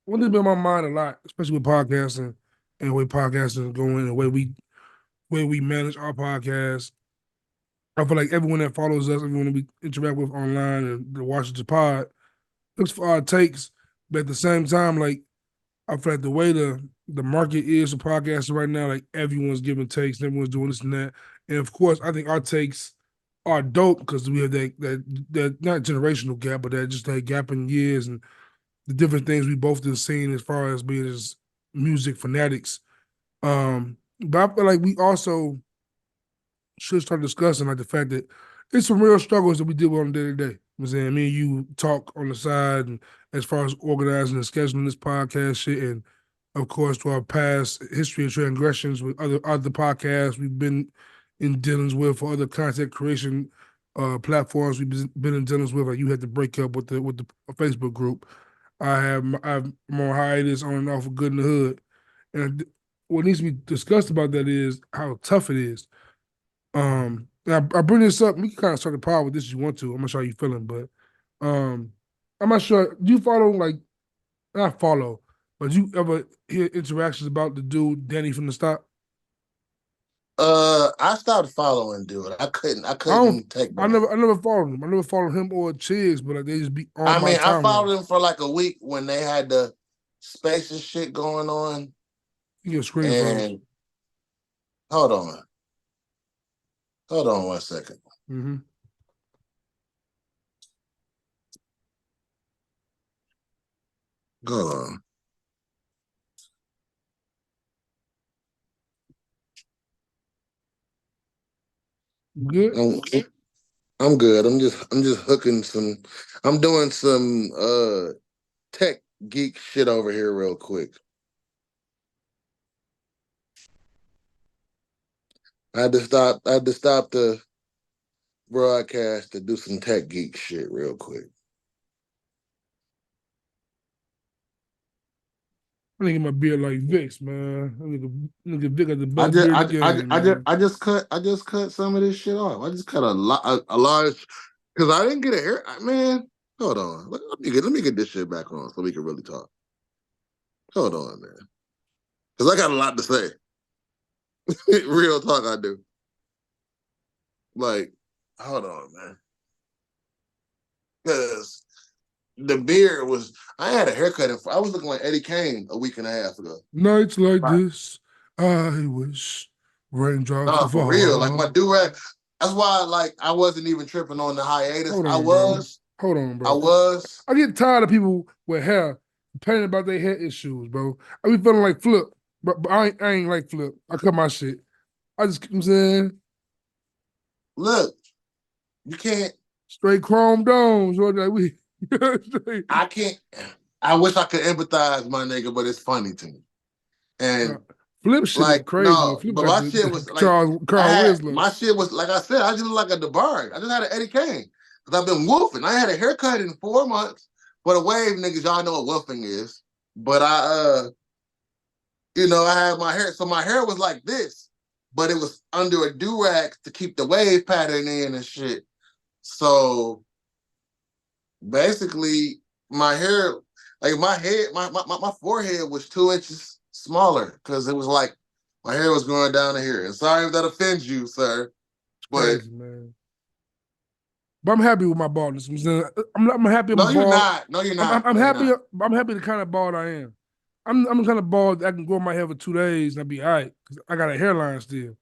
one thing been on my mind a lot, especially with podcasting and the way podcasting is going, and the way we manage our podcast. I feel like everyone that follows us, everyone that we interact with online and that watches the pod, looks for our takes. But at the same time, like I feel like the way the market is for podcasting right now, like everyone's giving takes, and everyone's doing this and that. And of course, I think our takes are dope because we have that not generational gap, but that just that gap in years and the different things we both have seen as far as being as music fanatics. But I feel like we also should start discussing like the fact that it's some real struggles that we deal with on a day to day. I'm saying me and you talk on the side and as far as organizing and scheduling this podcast shit, and of course to our past history of transgressions with other podcasts we've been in dealings with for other content creation platforms we've been in dealings with. Like you had to break up with the Facebook group. I'm on hiatus on and off of Good in the Hood, and what needs to be discussed about that is how tough it is. I bring this up. We can kind of start the pod with this if you want to. I'm not sure how you feeling, but um, I'm not sure. Do you follow like not follow, but do you ever hear interactions about the dude Danny from the stop? I stopped following dude. I couldn't. I I don't. couldn't take I that. never. I never followed him. I never followed him or Chigs, but like they just be on I my mean, I timeline. followed him for like a week when they had the spaces shit going on. You get screen froze. And hold on, hold on 1 second. Mm-hmm. Hold on. Good. I'm, I'm good. I'm just hooking some. I'm doing some tech geek shit over here real quick. I had to stop the broadcast to do some tech geek shit real quick. I think my beard like Vicks, man. Nigga Vic got the I best just beard in I, the I, game, I just man. I just cut some of this shit off. I just cut a large because I didn't get a hair. Man, hold on. Let me get this shit back on so we can really talk. Hold on, man. Because I got a lot to say. Real talk, I do. Like, hold on, man. Because the beard was. I had a haircut. I was looking like Eddie Kane a week and a half ago. Nights like Right. this, I wish raindrops No, would for real. Like my fall. do rag. That's why, like, I wasn't even tripping on the hiatus. Hold I on, bro. was. Hold on, I bro. was. I get tired of people with hair complaining about their hair issues, bro. I be feeling like Flip, but I ain't like Flip. I cut my shit. I just, you know what I'm saying, Look, you can't. straight chrome domes, or like we. Straight, I can't. I wish I could empathize, my nigga, but it's funny to me. uh, And Flip shit is like, crazy though. no, Flip but got my the, shit the was like, Charles I Carl had Wiz look. my shit was like I said, I just look like a DeBarge. I just had an Eddie Kane because I've been wolfing. I had a haircut in 4 months. For the wave niggas, y'all know what wolfing is. But I had my hair, so my hair was like this, but it was under a do rag to keep the wave pattern in and shit. So basically, my hair, like my head, my forehead was 2 inches smaller because it was like my hair was going down to here. And sorry if that offends you, sir, but Crazy, man. But I'm happy with my baldness. I'm happy I'm no, you're bald. not. No, you're I'm, I'm, not. I'm No, you're happy. not. I'm happy the kind of bald I am. I'm the kind of bald that I can grow my hair for 2 days and I'll be all right because I got a hairline still.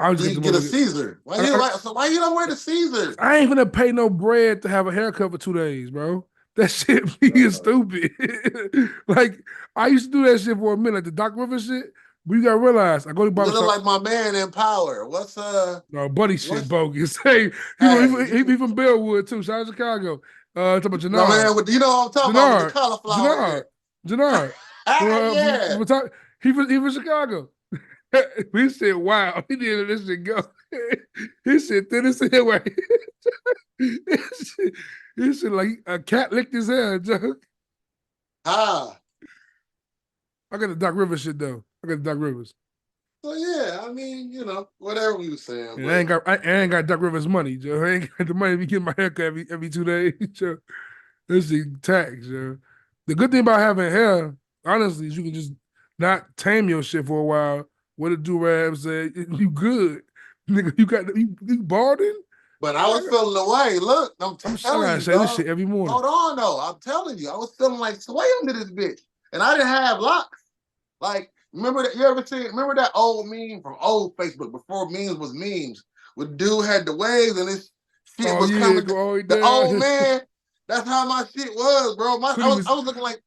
I just You get the can get a motherfucker. Caesar. Why I, you I, like? So why you don't wear the Caesar? I ain't gonna pay no bread to have a haircut for 2 days, bro. That shit being stupid. Like I used to do that shit for a minute, like the Doc Rivers shit. But you gotta realize, I go to the You look barbershop. like my man in Power. No, buddy shit What's bogus. Hey, hey he from Bellwood too. Shout out to Chicago. Talking about my Jannard. man with you know what I'm talking about with the Jannard. cauliflower Jannard. ear. Jannard. Yeah. He from Chicago. He said, wow. He didn't let this shit go. He said, thin as hell. Right? He said, like a cat licked his hair, Joe. Ah. I got the Doc Rivers shit, though. I got the Doc Rivers. So yeah, I mean, whatever we were saying, And but I ain't got Doc Rivers money, Joe. I ain't got the money to be getting my haircut every 2 days, Joe. This is tax, Joe. The good thing about having hair honestly is you can just not tame your shit for a while. What a do-rag said, you good. Nigga, you balding? But I was feeling the way. Look, I'm I telling gotta you, say this dog. shit every morning. Hold on, though. I'm telling you, I was feeling like sway under this bitch, and I didn't have locks. Like, remember that? You ever seen? Remember that old meme from old Facebook before memes was memes? With dude had the waves and this shit Oh was yeah, coming. go all the way The old down. man. That's how my shit was, bro. When he was I was looking like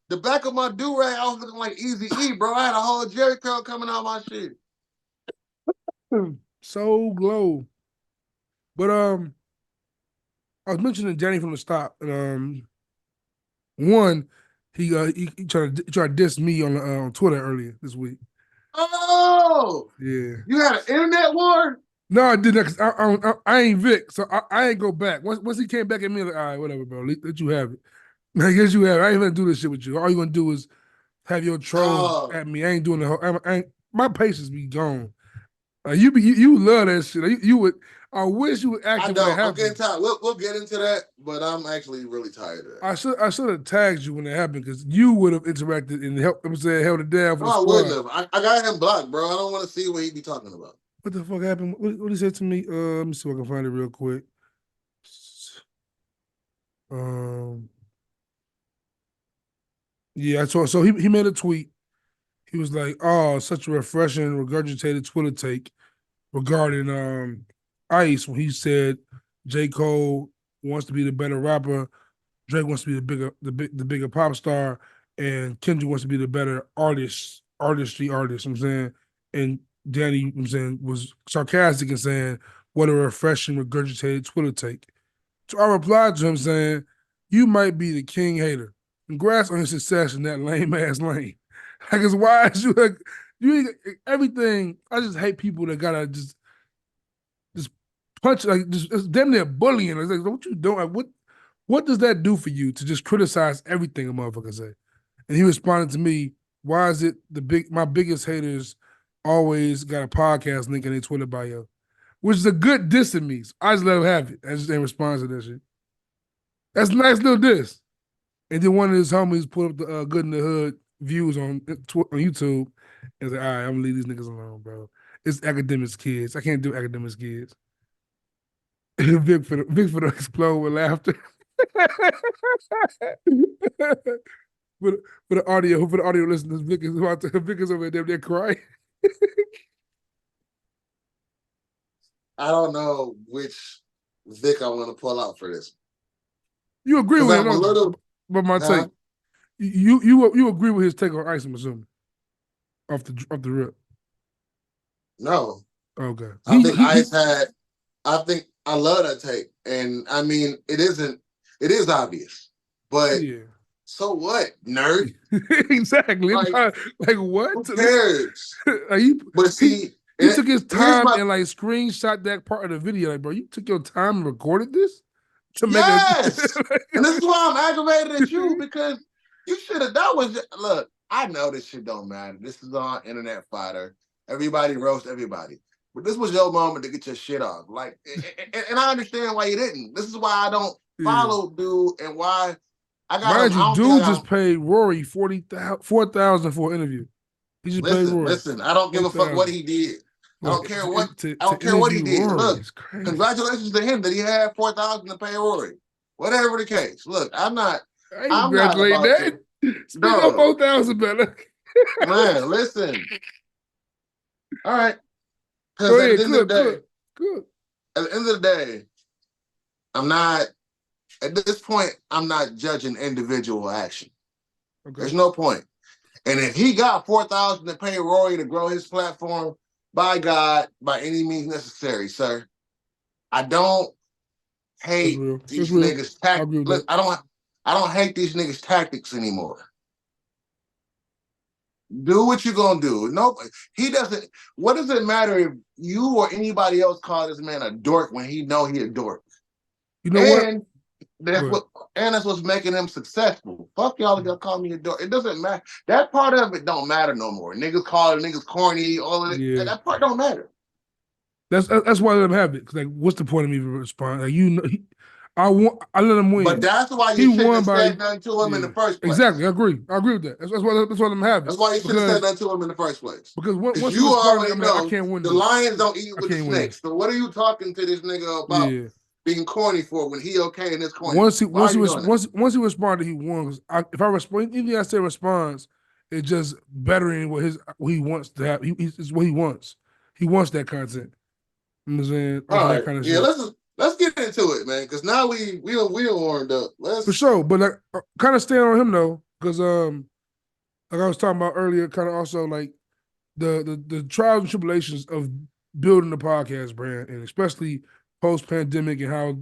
the back of my do rag. I was looking like Easy E, bro. I had a whole Jerry curl coming out of my shit. so glow. But I was mentioning Danny from the stop, and one, he tried to diss me on Twitter earlier this week. Oh, Yeah. you had an internet war? No, I didn't. Cause I ain't Vic, so I ain't go back. Once he came back at me, like, all right, whatever, bro. Let you have it. I guess you have it. I ain't gonna do this shit with you. All you gonna do is have your trolls Oh, at me. I ain't doing the whole. I ain't, my patience be gone. You love that shit. You would. I wish you would act I when it don't. I'm getting happened. tired. We'll get into that, but I'm actually really tired of that. I should have tagged you when it happened because you would have interacted and helped. I'm saying held it down for No, the I wouldn't squad. have. I got him blocked, bro. I don't want to see what he be talking about. What the fuck happened? What he said to me? Let me see if I can find it real quick. Um, yeah, I saw. So he made a tweet. He was like, "Oh, such a refreshing, regurgitated Twitter take regarding Ice when he said J. Cole wants to be the better rapper, Drake wants to be the bigger pop star, and Kendrick wants to be the better artistry artist." I'm saying, and Danny, I'm saying, was sarcastic and saying, "What a refreshing, regurgitated Twitter take." So I replied to him saying, "You might be the king hater. Congrats on your success in that lame ass lane." Like, it's why is you like you everything. I just hate people that gotta just punch like just it's damn near bullying. It's like, what you doing? Like, what does that do for you to just criticize everything a motherfucker say? And he responded to me, "Why is it my biggest haters always got a podcast link in their Twitter bio?" Which is a good diss in me. So I just let him have it. I just ain't respond to that shit. That's a nice little diss. And then one of his homies put up the Good in the Hood views on YouTube and said, "All right, I'm gonna leave these niggas alone, bro. It's academics kids. I can't do academics kids." Vic for the explode with laughter. for, for the audio listeners, Vic is over there crying. I don't know which Vic I want to pull out for this You agree because with him, I'm a don't you? little. But my Huh? take, you agree with his take on Ice, I'm assuming, off the rip. No, Okay. I think Ice had. I think I love that take, and I mean it isn't. It is obvious, but yeah. so what, nerd? Exactly. Like, Like what? who cares? Like, But see, he took his here's time my and like screenshot that part of the video. Like, bro, you took your time and recorded this to make it. yes, and this is why I'm aggravated at you because you should have. That was look. I know this shit don't matter. This is on Internet Fighter. Everybody roast everybody. But this was your moment to get your shit off. Like, and I understand why you didn't. This is why I don't Yeah. follow dude and why I got him. Mind I you, don't think I dude got just him. paid Rory 4,000 for an interview. He just paid Rory Listen. I don't give a fuck what 4,000 he did. I for don't care what. I to don't care what he interview did. Rory. Look, It's crazy. congratulations to him that he had 4,000 to pay Rory. Whatever the case. Look, I'm not. I ain't I'm not congratulating about that. to. Spend your No, 4,000 better. man. Listen. All right. Go Because at ahead, the end of the day, good. at the end of the day, I'm not. At this point, I'm not judging individual action. Okay. There's no point. And if he got 4,000 to pay Rory to grow his platform, by God, by any means necessary, sir. I don't That's hate real. That's these real. niggas' I agree with Look, that. I don't hate these niggas' tactics anymore. Do what you're gonna do. No, he doesn't. What does it matter if you or anybody else call this man a dork when he know he a dork? You know what? And that's what's making him successful. Fuck y'all if y'all call me a dork. It doesn't matter. That part of it don't matter no more. Niggas call it niggas corny, all of it. Yeah. That part don't matter. That's why I let him have it. Cause like, what's the point of me responding? Like, I let him win. But that's why He you shouldn't won have by said nothing to him in the first place. exactly. I agree with that. That's what I'm having. That's why you should have said nothing to him in the first place. Because Because once he you responded, already I'm like, I know can't win the this. lions don't eat I with the can't win snakes. So what are you talking to this nigga about being corny for when he okay in this corny? Once he responded, he won. 'Cause if I respond, anything I say responds, it's just bettering what he wants to have. It's what he wants. He wants that content. You know what I'm saying? All That right, kind of yeah. shit. Let's get into it, man. Because now we warmed up. For sure, but like, kind of staying on him though, because like I was talking about earlier, kind of also like the trials and tribulations of building the podcast brand, and especially post pandemic, and how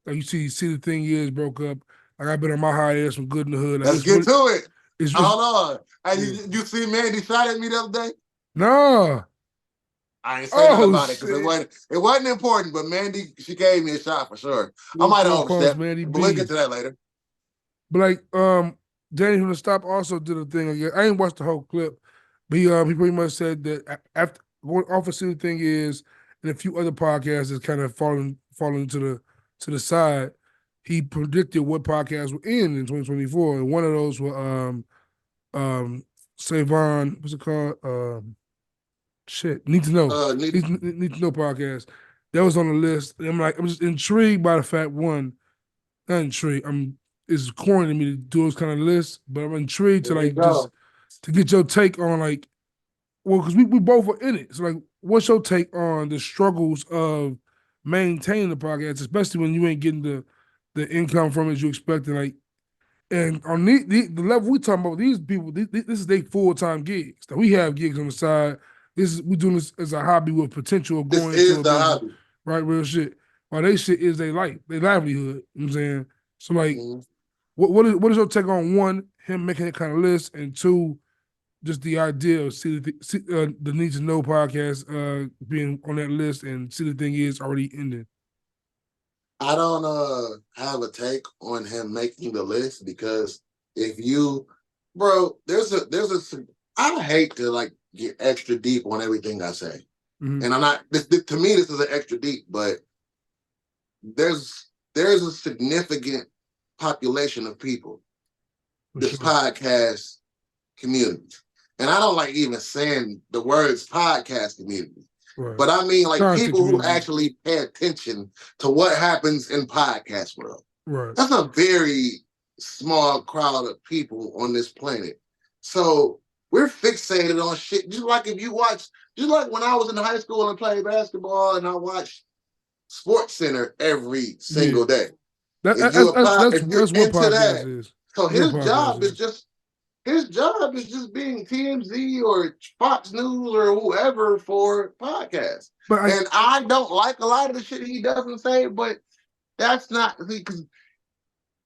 like you see the thing is broke up. Like I've been on my hiatus from Good in the Hood. Like Let's get to it. Hold on. Hey, yeah. you see Mandy shot at me the other day? Nah. I ain't say nothing about Shit. it because it wasn't important. But Mandy, she gave me a shot for sure. I might have overstepped, but we'll get to that later. But like, Danny from the Stop also did a thing again. I ain't watched the whole clip, but he pretty much said that after going off of the thing is, and a few other podcasts is kind of falling to the side. He predicted what podcasts would end in 2024, and one of those were Savon, what's it called? Need to know. Need to know podcast. That was on the list. And I'm just intrigued by the fact not intrigued. It's corny to me to do those kind of lists, but I'm intrigued to to get your take on because we both are in it. So like, what's your take on the struggles of maintaining the podcast, especially when you ain't getting the income from it you expecting? Like, and on the level we talking about, these people, this is their full-time gigs. Now, we have gigs on the side. We doing this as a hobby with potential of going into a business, hobby. Right? Real shit. While they shit is their life, their livelihood. You know what I'm saying? So like, what is your take on one, him making that kind of list, and two, just the idea of the Need to Know podcast being on that list, and See the Thing Is already ending? I don't have a take on him making the list because if you, bro, I hate to like get extra deep on everything I say, and I'm not. To me, this is an extra deep, but there's a significant population of people, this podcast community, and I don't like even saying the words podcast community. Right. But I mean, like people who actually pay attention to what happens in podcast world. Right. That's a very small crowd of people on this planet. So we're fixated on shit. Just like when I was in high school and played basketball and I watched Sports Center every single day. That's what podcast is. So his job is just being TMZ or Fox News or whoever for podcasts. And I don't like a lot of the shit he doesn't say, but that's not because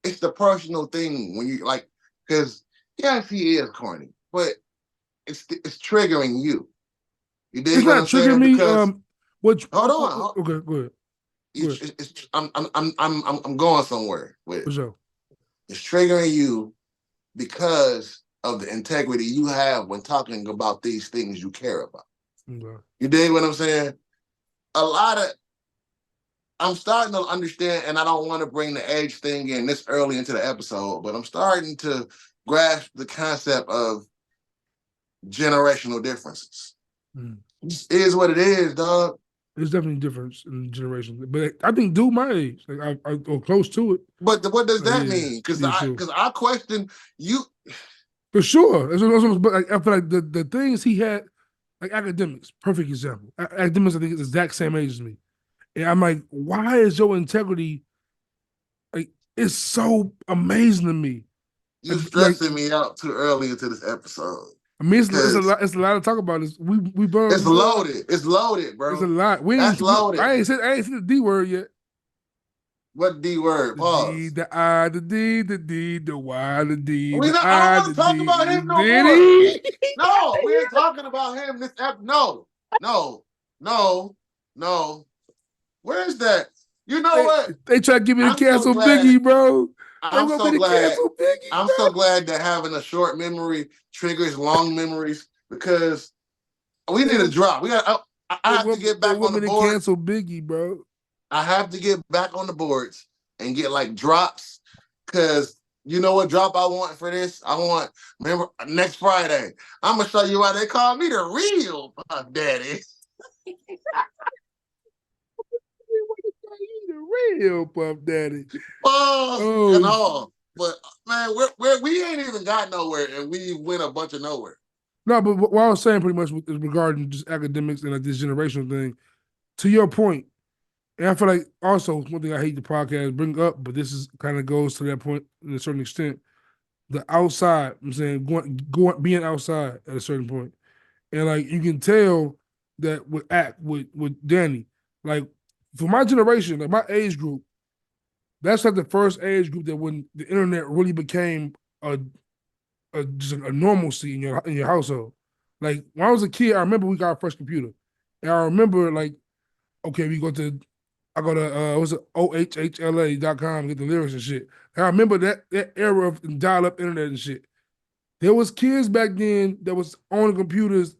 it's the personal thing when you like, because yes, he is corny, but it's triggering you. You dig it's what I'm saying? Because hold on. Okay, go ahead. I'm going somewhere with it. Sure. It's triggering you because of the integrity you have when talking about these things you care about. Okay. You dig what I'm saying? I'm starting to understand, and I don't want to bring the age thing in this early into the episode, but I'm starting to grasp the concept of generational differences. It is what it is, dog. There's definitely a difference in generations, but I think dude my age, like I or close to it. But what does that mean? Because I question you. For sure. But I feel like the things he had, like academics, perfect example. Academics, I think, is the exact same age as me. And I'm like, why is your integrity, like, it's so amazing to me. You're stressing me out too early into this episode. I mean, it's a lot to talk about. It's loaded. It's loaded, bro. It's a lot. That's loaded. I ain't said the D word yet. What D word? Pause. The D, the I, the D, the D, the Y, the D, the I, the D. I don't want to talk about him no more. No, we ain't talking about him this episode. No. Where's that? You know what? They try to give me the cancel Biggie, bro. I'm so glad. I'm so glad that having a short memory triggers long memories because we need a drop. I have to get back on the board. Cancel Biggie, bro. I have to get back on the boards and get like drops. Cause you know what drop I want for this? Remember next Friday, I'm gonna show you why they call me the real Puff Daddy. The real Puff Daddy. And all. But man, we ain't even got nowhere, and we went a bunch of nowhere. No, but what I was saying pretty much is regarding just academics and like this generational thing. To your point, and I feel like also one thing I hate the podcast bring up, but this is kind of goes to that point in a certain extent. The outside, I'm saying going being outside at a certain point. And like you can tell that with Danny, like for my generation, like my age group, that's like the first age group that when the internet really became just a normalcy in your household. Like when I was a kid, I remember we got our first computer, and I remember like, okay, I go to what's it ohhla.com get the lyrics and shit. And I remember that era of dial up internet and shit. There was kids back then that was on computers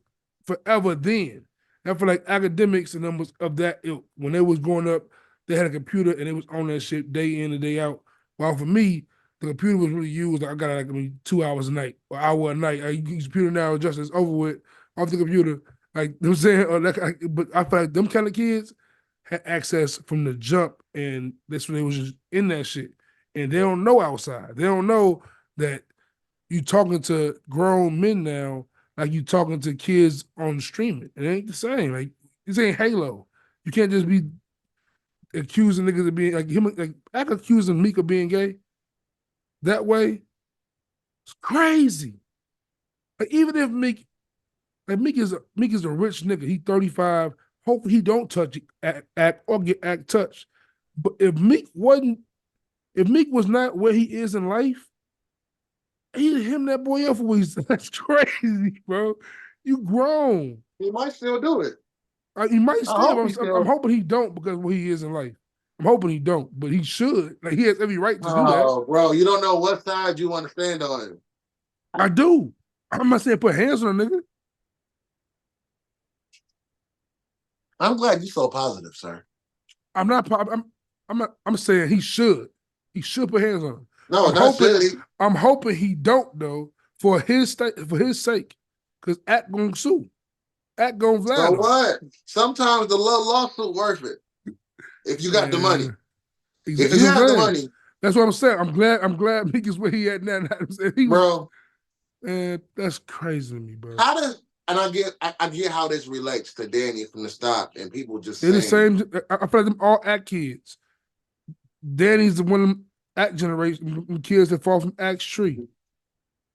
forever then. I feel like academics and them was of that ilk. When they was growing up, they had a computer and they was on that shit day in and day out. While for me, the computer was really used. I got like 2 hours a night or hour a night. I use computer now, just it's over with off the computer. Like you know what I'm saying, but I feel like them kind of kids had access from the jump, and that's when they was just in that shit. And they don't know outside. They don't know that you talking to grown men now, like you talking to kids on streaming. It ain't the same. Like this ain't Halo. You can't just be accusing niggas of being like him. Like act accusing Meek of being gay. That way, it's crazy. Like even if Meek is a rich nigga. He 35. Hopefully he don't touch act or get act touched. But if Meek was not where he is in life, he'd him that boy up for he's that's crazy, bro. You grown. He might still do it. He might still. I'm hoping he don't because of where he is in life. I'm hoping he don't, but he should. Like he has every right to do that. Oh, bro, you don't know what side you want to stand on. I do. I'm not saying put hands on a nigga. I'm glad you're so positive, sir. I'm not. I'm saying he should. He should put hands on him. No, I'm hoping he don't though for his sake, because Act gonna sue. Act gonna fly. So what? Sometimes the little lawsuit worth it if you got the money. If you have the money, that's what I'm saying. I'm glad Meek is where he at now. Bro, man, that's crazy to me, bro. I get how this relates to Danny from the stop, and people just they're the same. I feel like them all Act kids. Danny's the one of them Act generation kids that fall from Act's tree.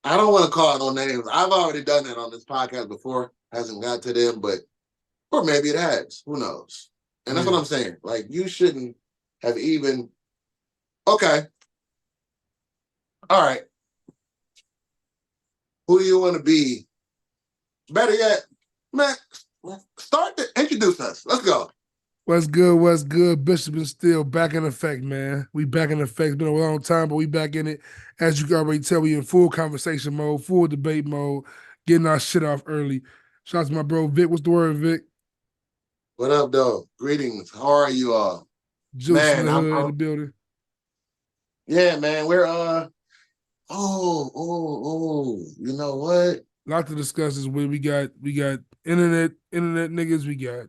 I don't want to call no names. I've already done that on this podcast before. Hasn't got to them, or maybe it has. Who knows? And that's what I'm saying. Like, you shouldn't have even. Okay. All right. Who do you want to be? Better yet, man, start to introduce us. Let's go. What's good? Bishop is still back in effect, man. We back in effect. It's been a long time, but we back in it. As you can already tell, we in full conversation mode, full debate mode, getting our shit off early. Shout out to my bro, Vic. What's the word, Vic? What up, though? Greetings. How are you all? Juice man, in the hood in the building. Yeah, man. We're you know what? A lot to discuss is where we got internet niggas, we got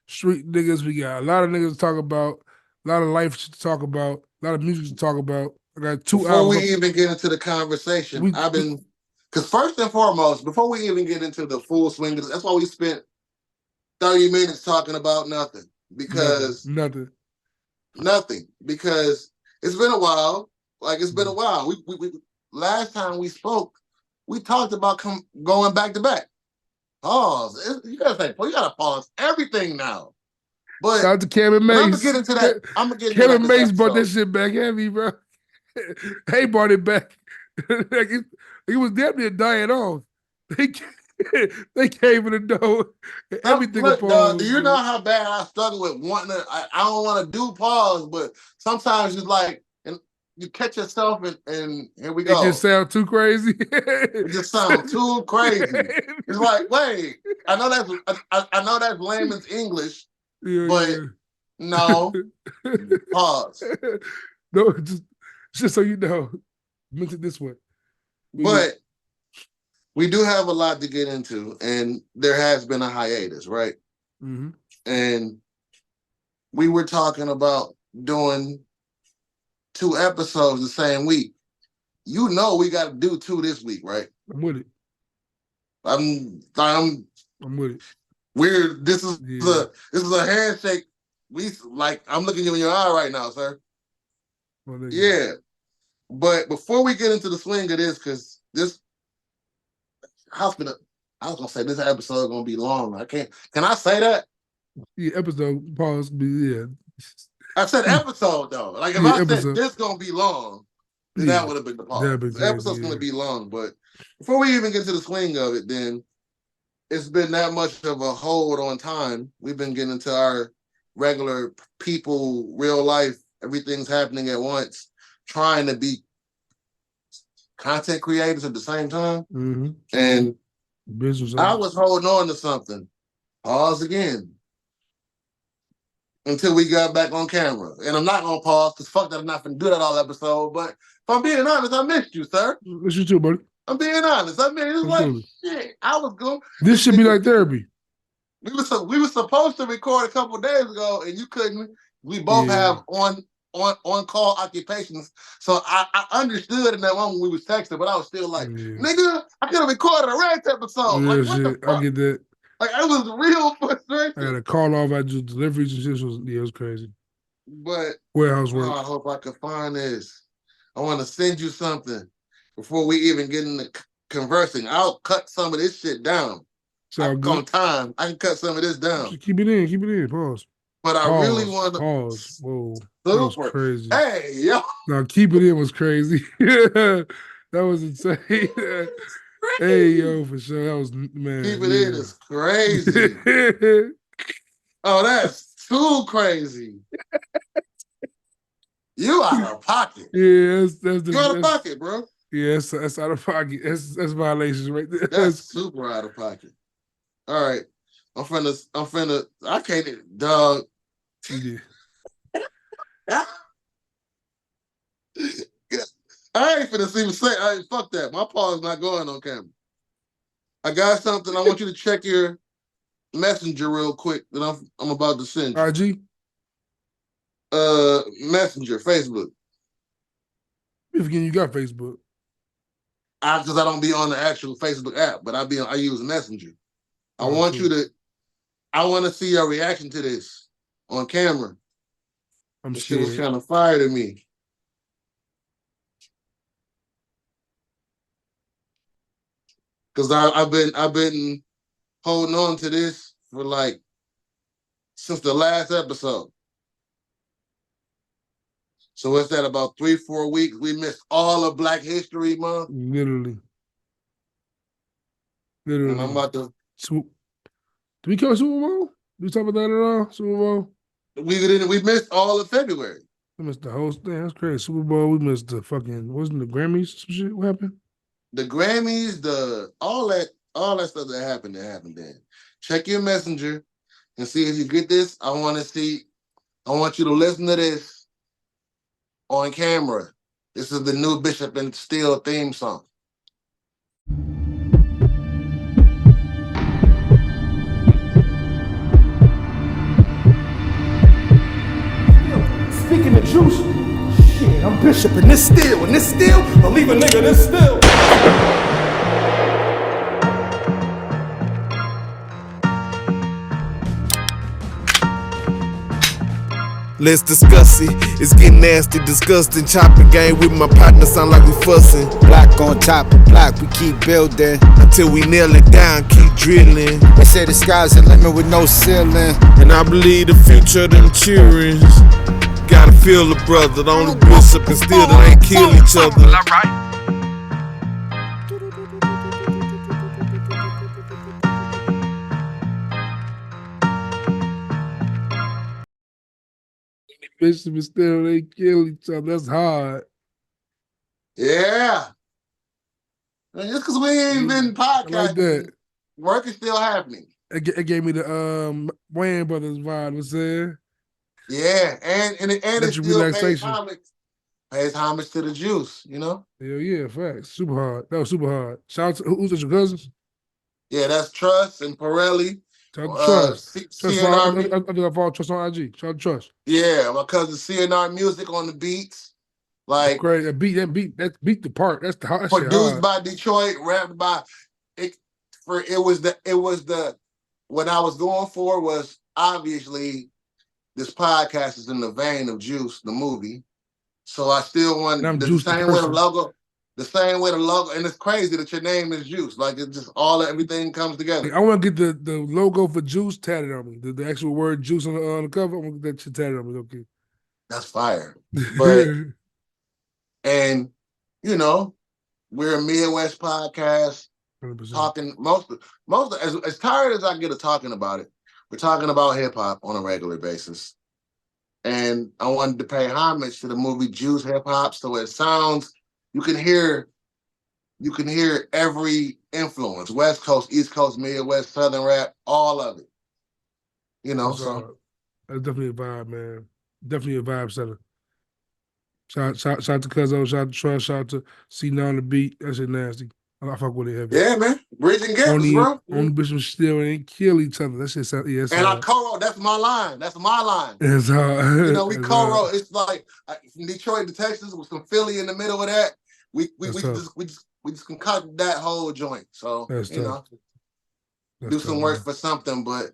street niggas, we got a lot of niggas to talk about, a lot of life to talk about, a lot of music to talk about. I got 2 hours. Before we even get into the conversation, because first and foremost, before we even get into the full swing, that's why we spent 30 minutes talking about nothing. Because nothing. Because it's been a while. Like, it's been a while. We last time we spoke, we talked about going back to back. Pause. You gotta pause everything now. But shout out to Kevin Mace. I'm gonna get into that. Kevin Mace brought this shit back heavy, bro. Hey, brought it back. Like it was damn near dying off. They came in the door. Everything. Look, dog, do you know how bad I struggle with wanting to? I don't want to do pause, but sometimes it's like, and you catch yourself, and here we go. It just sounds too crazy. It just sounds too crazy. It's like, wait, I know that's layman's English, but no, pause. No, just so you know, meant it this way. But we do have a lot to get into, and there has been a hiatus, right? Mm-hmm. And we were talking about doing 2 episodes the same week. You know we got to do 2 this week, right? I'm with it. I'm with it. We're this is a handshake. I'm looking you in your eye right now, sir. Yeah. But before we get into the swing of this, because this I was gonna say this episode is gonna be long. Can I say that? Yeah, episode pause. Yeah. I said episode though. Like if I said this gonna be long, then that would have been the pause. The episode's gonna be long. But before we even get to the swing of it, then it's been that much of a hold on time. We've been getting into our regular people, real life, everything's happening at once, trying to be content creators at the same time. Mm-hmm. And business. I was holding on to something. Pause again. Until we got back on camera. And I'm not gonna pause because fuck that, I'm not gonna do that all episode. But if I'm being honest, I missed you, sir. Miss you too, buddy. I'm being honest. I mean, it's like shit. I was going. This should be like therapy. We were supposed to record a couple days ago, and you couldn't. We both have on call occupations, so I understood in that moment we was texting, but I was still like, nigga, I could have recorded a rant episode. Yeah, like, what the fuck? I get that. Like, it was real frustration. I had a call off. I just deliveries and shit. It was crazy. But warehouse work. I hope I can find this. I want to send you something before we even get into conversing. I'll cut some of this shit down. On time, I can cut some of this down. Just keep it in. Pause. But I really want to pause. Whoa, that was crazy. Hey, yo. Now keep it in was crazy. That was insane. Hey, yo, for sure. That was, man. Keep it in is crazy. Oh, that's too crazy. You out of pocket. Yeah, that's you out of pocket, bro. Yeah, that's out of pocket. That's violations right there. That's super out of pocket. All right. I'm finna, I can't, dog. Yeah. I ain't finna even say, fuck that. My paw is not going on camera. I got something. I want you to check your messenger real quick that I'm about to send you. IG? Messenger, Facebook. You forget you got Facebook. Because I don't be on the actual Facebook app, but I use Messenger. I want to see your reaction to this on camera. I'm scared. Shit was kind of fire to me. Because I've been holding on to this for like since the last episode. So what's that, about 3-4 weeks? We missed all of Black History Month. Literally. And I'm about to. Did we cover Super Bowl? Did we talk about that at all? Super Bowl? We missed all of February. We missed the whole thing. That's crazy. Super Bowl. We missed the fucking, wasn't the Grammys? Some shit. What happened? The Grammys, all that stuff that happened then. Check your messenger and see if you get this. I want you to listen to this on camera. This is the new Bishop and Steele theme song. Speaking the juice, shit, I'm Bishop and this Steele, I'll leave a nigga this still. Let's discuss it. It's getting nasty, disgusting. Chopping game with my partner, sound like we fussing. Block on top of block, we keep building until we nail it down, keep drilling. They say the sky's the limit with no ceiling, and I believe the future of them cheering. Gotta feel the brother, the only Bishop and Steele that ain't kill each other. Bishop and Steele, they kill each other. That's hard. Yeah. And just because we ain't been podcasting, like that. Work is still happening. It gave me the Wayans Brothers vibe, was saying. Yeah, and it's still paid homage. pays homage to the Juice, you know? Hell yeah, facts. Super hard. That was super hard. Shout out to who's your cousins? Yeah, that's Trust and Pirelli. Shout out to Trust. Trust I CNR. think I follow Trust on IG. Shout out to Trust. Yeah, my cousin CNR Music on the beats. Like Great. That beat the part. That shit produced hard. by Detroit, rapped by it. It was the what I was going for was obviously this podcast is in the vein of Juice, the movie. So I still want the same way the logo, and it's crazy that your name is Juice. Like it's just everything comes together. I want to get the logo for Juice tatted on me. The actual word Juice on the cover. I want to get that shit tatted on me. Okay. That's fire. But and you know, we're a Midwest podcast 100%. talking most as tired as I get of talking about it, we're talking about hip hop on a regular basis. And I wanted to pay homage to the movie Juice Hip Hop, so it sounds you can hear every influence: West Coast, East Coast, Midwest, Southern rap, all of it. You know, that's definitely a vibe, man. Definitely a vibe setter. Shout out to Cuzzo, shout out to Trust, shout out to C9 on the beat. That shit nasty. I fuck with it heavy. Yeah, man. Bridging gaps, bro. Only bitches still and kill each other. That shit sound, yeah. And I co-wrote. That's my line. That's my line. It's hard. You know, we co-wrote. It's like from Detroit to Texas with some Philly in the middle of that. We just concocted that whole joint. So that's you know, do some work for something. But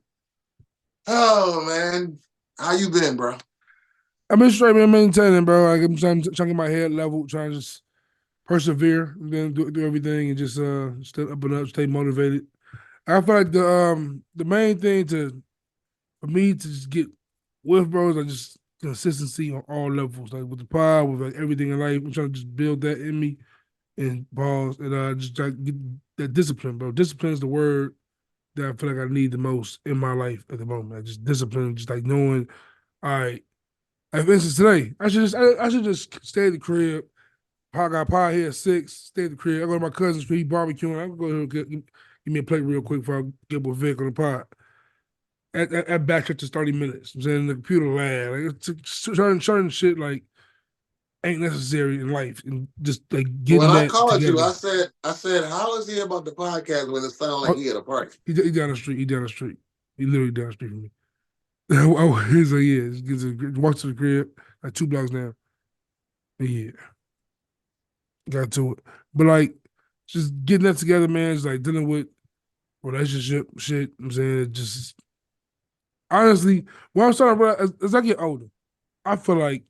oh man, how you been, bro? I've been straight, man, maintaining, bro. Like, I'm trying to get my head level, trying to just persevere, and then do everything, and just stay up and up, stay motivated. I feel like the main thing for me to just get with, bro, is like just consistency on all levels, like with the pod, with like everything in life. I'm trying to just build that in me, and balls, and just try to get that discipline, bro. Discipline is the word that I feel like I need the most in my life at the moment. Like just discipline, just like knowing, all right. Like for instance, today I should just stay at the crib. I got pie here at 6. Stay at the crib. I go to my cousin's crib, he barbecuing. I can go here and give me a plate real quick before I get with Vic on the pot. At back up to 30 minutes. I'm saying the computer lag. Like certain shit like ain't necessary in life, and just like getting when that I called together. you, I said, how is he about the podcast when it sounds like he at a party? He down the street. He down the street. He literally down the street from me. He's like, yeah, walks to the crib, like 2 blocks down. Yeah. Got to it. But like just getting that together, man, is like dealing with relationship shit. I'm saying just honestly, what I'm starting to realize as I get older, I feel like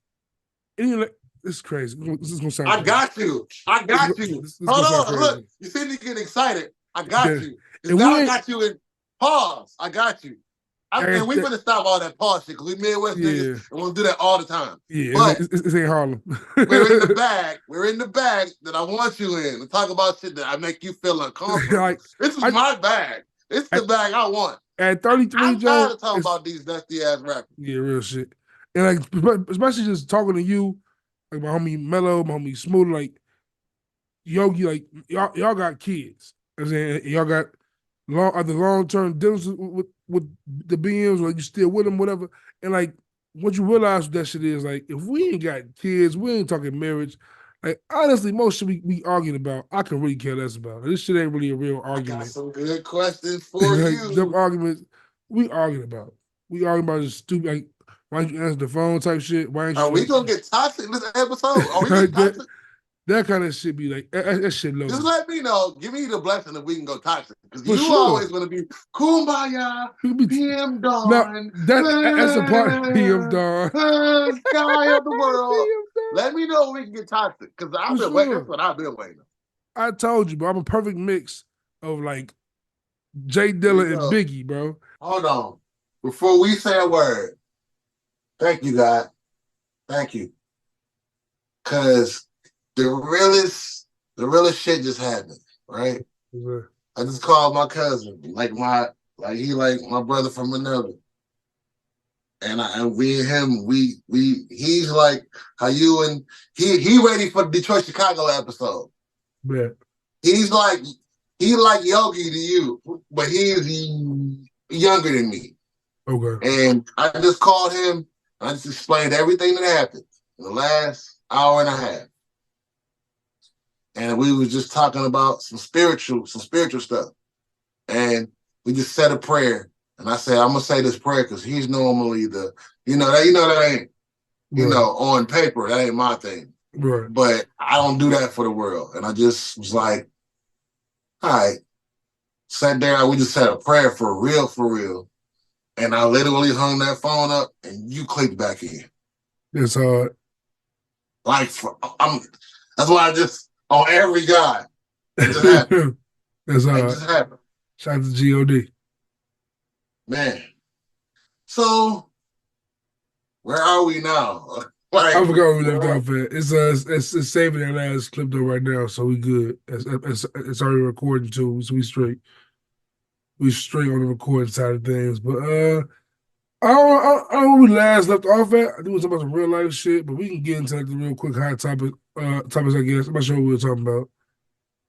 it's crazy. This is gonna sound crazy. I got you. This Hold on, look. You see me get excited. I got you. And now I got you in pause. I got you. And we finna stop all that pause shit because we Midwest niggas and we'll do that all the time. Yeah, but it's ain't Harlem. we're in the bag. We're in the bag that I want you in. To talk about shit that I make you feel uncomfortable. Like, this is my bag. It's the bag I want. At 33, I'm tired of talking about these dusty ass rappers. Yeah, real shit. And like, especially just talking to you, like my homie Mello, my homie Smooth, like Yogi, like y'all got kids. I'm saying y'all got long-term dealings with the BMs, or you still with them, whatever. And like, what you realize that shit is, like, if we ain't got kids, we ain't talking marriage. Like, honestly, most shit we arguing about, I can really care less about. This shit ain't really a real argument. I got some good questions for like, you. Them arguments, we arguing about. We arguing about just stupid, like, why don't you answer the phone type shit? Why ain't you? Are we gonna get toxic in this episode? Are we getting toxic? That kind of shit be like, that shit low. Just let me know. Give me the blessing that we can go toxic. Because you always want to be kumbaya, PM Dawn. Now, that's a part of PM Dawn. Sky of the world. Let me know when we can get toxic. Because I've been waiting. That's what I've been waiting. I told you, bro. I'm a perfect mix of like Jay Dilla and Biggie, bro. Hold on. Before we say a word, thank you, God. Thank you. Because the realest shit just happened, right? Mm-hmm. I just called my cousin, like my brother from another. And we and him, he's like how you and he ready for the Detroit Chicago episode. Yeah. He like Yogi to you, but he's younger than me. Okay. And I just called him, I just explained everything that happened in the last hour and a half. And we was just talking about some spiritual stuff. And we just said a prayer. And I said, I'm gonna say this prayer because he's normally that ain't, on paper, that ain't my thing. Right. But I don't do that for the world. And I just was like, all right. Sat there, we just said a prayer for real. And I literally hung that phone up and you clicked back in. It's hard. That's why I just, on every guy, it just happened. That's It hard. just happened. Shout out to G.O.D. Man. So, where are we now? I forgot where we left off at. It's saving that last clip though right now, so we good. It's already recording too, so we straight. We straight on the recording side of things. But I don't know where we last left off at. I think we were talking about some real life shit, but we can get into like the real quick hot topics, I guess. I'm not sure what we were talking about.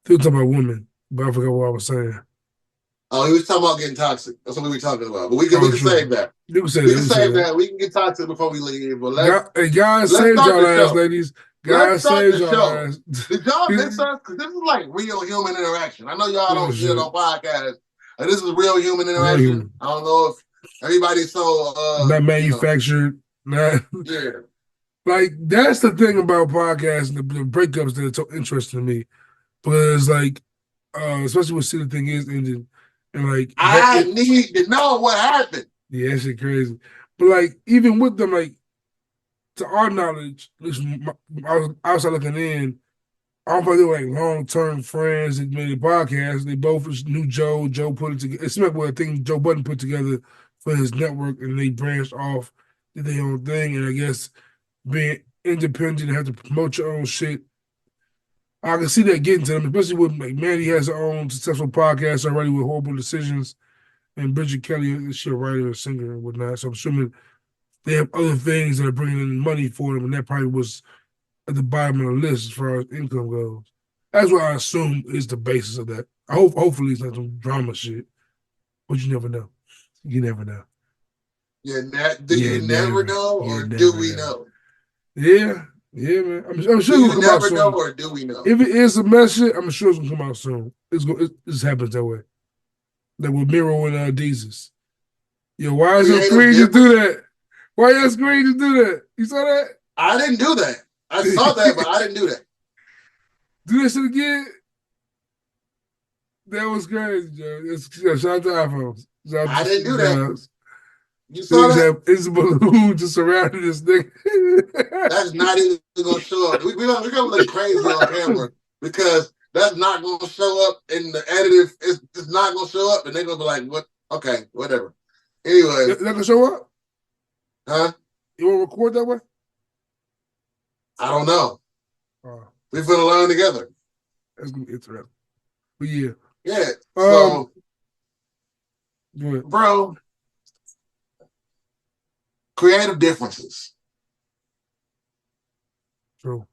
I think we were talking about women, but I forgot what I was saying. Oh, he was talking about getting toxic. That's what we were talking about. But we can save that. We can save that. We can get toxic before we leave. But guys, save y'all ass, ladies. Guys, save y'all ass. Did y'all miss us? Because this is like real human interaction. I know y'all don't see it on podcasts. This is real human interaction. I don't know if everybody's so not manufactured. Yeah. Like that's the thing about podcasts and the breakups that are so interesting to me. Because like especially when See the Thing Is ended. And like I need to know what happened. Yeah, that shit crazy. But like even with them, like to our knowledge, at least outside looking in, I don't think they were like long-term friends that made a podcast. They both knew Joe. Joe put it together. It's like what I think Joe Budden put together for his network, and they branched off, did their own thing. And I guess being independent and have to promote your own shit, I can see that getting to them, especially with like Mandy has her own successful podcast already with Horrible Decisions, and Bridget Kelly is she a writer, a singer, and whatnot. So I'm assuming they have other things that are bringing in money for them, and that probably was at the bottom of the list as far as income goes. That's what I assume is the basis of that. Hopefully it's not some drama shit, but you never know. You never know. You never know, or do we know? Yeah, man. I'm sure it's gonna come out soon. You never know, or do we know? If it is some mess shit, I'm sure it's gonna come out soon. It just happens that way. Like with Miro and Deezus. Yo, why is your screen just do that? Why your screen just do that? You saw that? I didn't do that. I saw that, but I didn't do that. Do that shit again? That was crazy, Joe. Shout out to iPhones. I didn't do that. You saw that? It's a balloon just surrounding this nigga. That's not even going to show up. We're going to look crazy on camera because that's not going to show up in the edit. It's not going to show up, and they're going to be like, "What? Okay, whatever." Anyway. Is that going to show up? Huh? You want to record that way? I don't know. We're going to learn together. That's going to be interesting. But yeah. Yeah. So, bro, creative differences. True.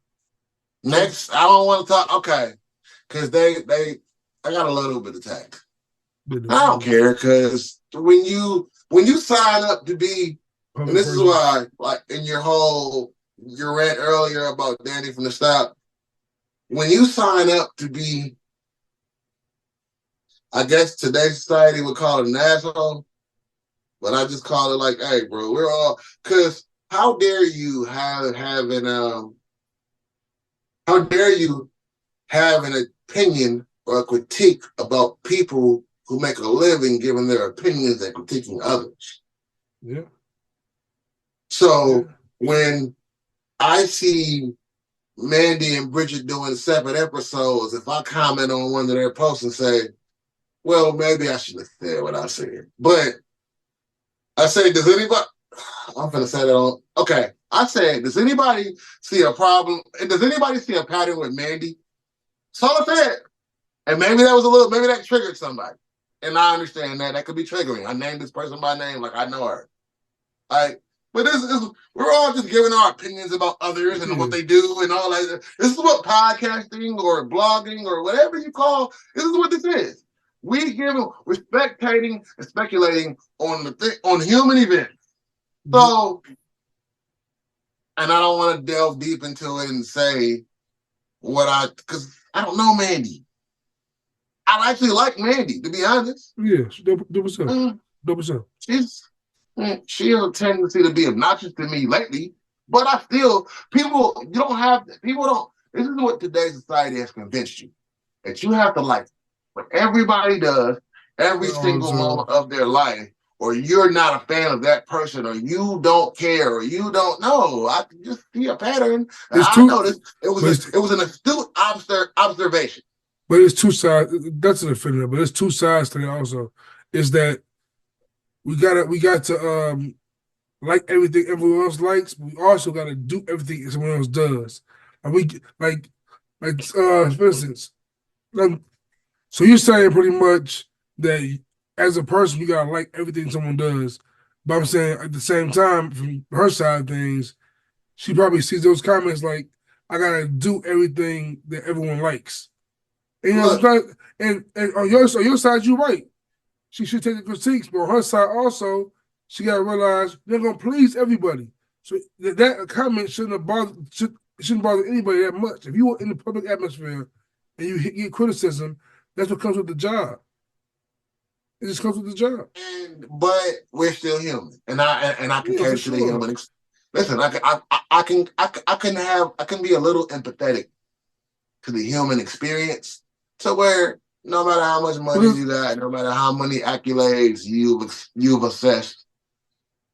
Next, I don't want to talk. Okay, because I got a little bit of tact. I don't care because when you sign up to be, and this is why, like in your rant earlier about Danny from the Stop, when you sign up to be, I guess today's society would call it an asshole, but I just call it like, hey, bro, we're all, because how dare you have an opinion or a critique about people who make a living giving their opinions and critiquing others. Yeah. So when I see Mandy and Bridget doing separate episodes, if I comment on one of their posts and say, well, maybe I shouldn't have said what I said. But I say, does anybody, I'm going to say that on, okay. I said, does anybody see a problem? And does anybody see a pattern with Mandy? That's all I said. And maybe that triggered somebody. And I understand that could be triggering. I named this person by name like I know her. But we're all just giving our opinions about others and what they do and all that. This is what podcasting or blogging or whatever you call, this is what this is. We're spectating and speculating on human events. So and I don't want to delve deep into it and say because I don't know Mandy. I actually like Mandy, to be honest. Yeah, dope as hell. Mm, Dope as hell. she has a tendency to be obnoxious to me lately, but I still people don't. This is what today's society has convinced you that you have to like what everybody does every single moment of their life, or you're not a fan of that person, or you don't care, or you don't know. I can just see a pattern. I noticed it was an astute observation. But it's two sides. That's an offender, but there's two sides to that also. Is that we got to like everything everyone else likes, but we also got to do everything someone else does. And we for instance, like, so you're saying pretty much that as a person you gotta like everything someone does, but I'm saying at the same time from her side of things, she probably sees those comments like I gotta do everything that everyone likes. And, you know, and on your side, you're right. She should take the critiques, but on her side also, she got to realize they're gonna please everybody. So that comment shouldn't bother anybody that much. If you were in the public atmosphere and you get criticism, that's what comes with the job. It just comes with the job. But we're still human, and I can cater to the human. Listen, I can be a little empathetic to the human experience, to where no matter how much money you got, no matter how many accolades you've assessed.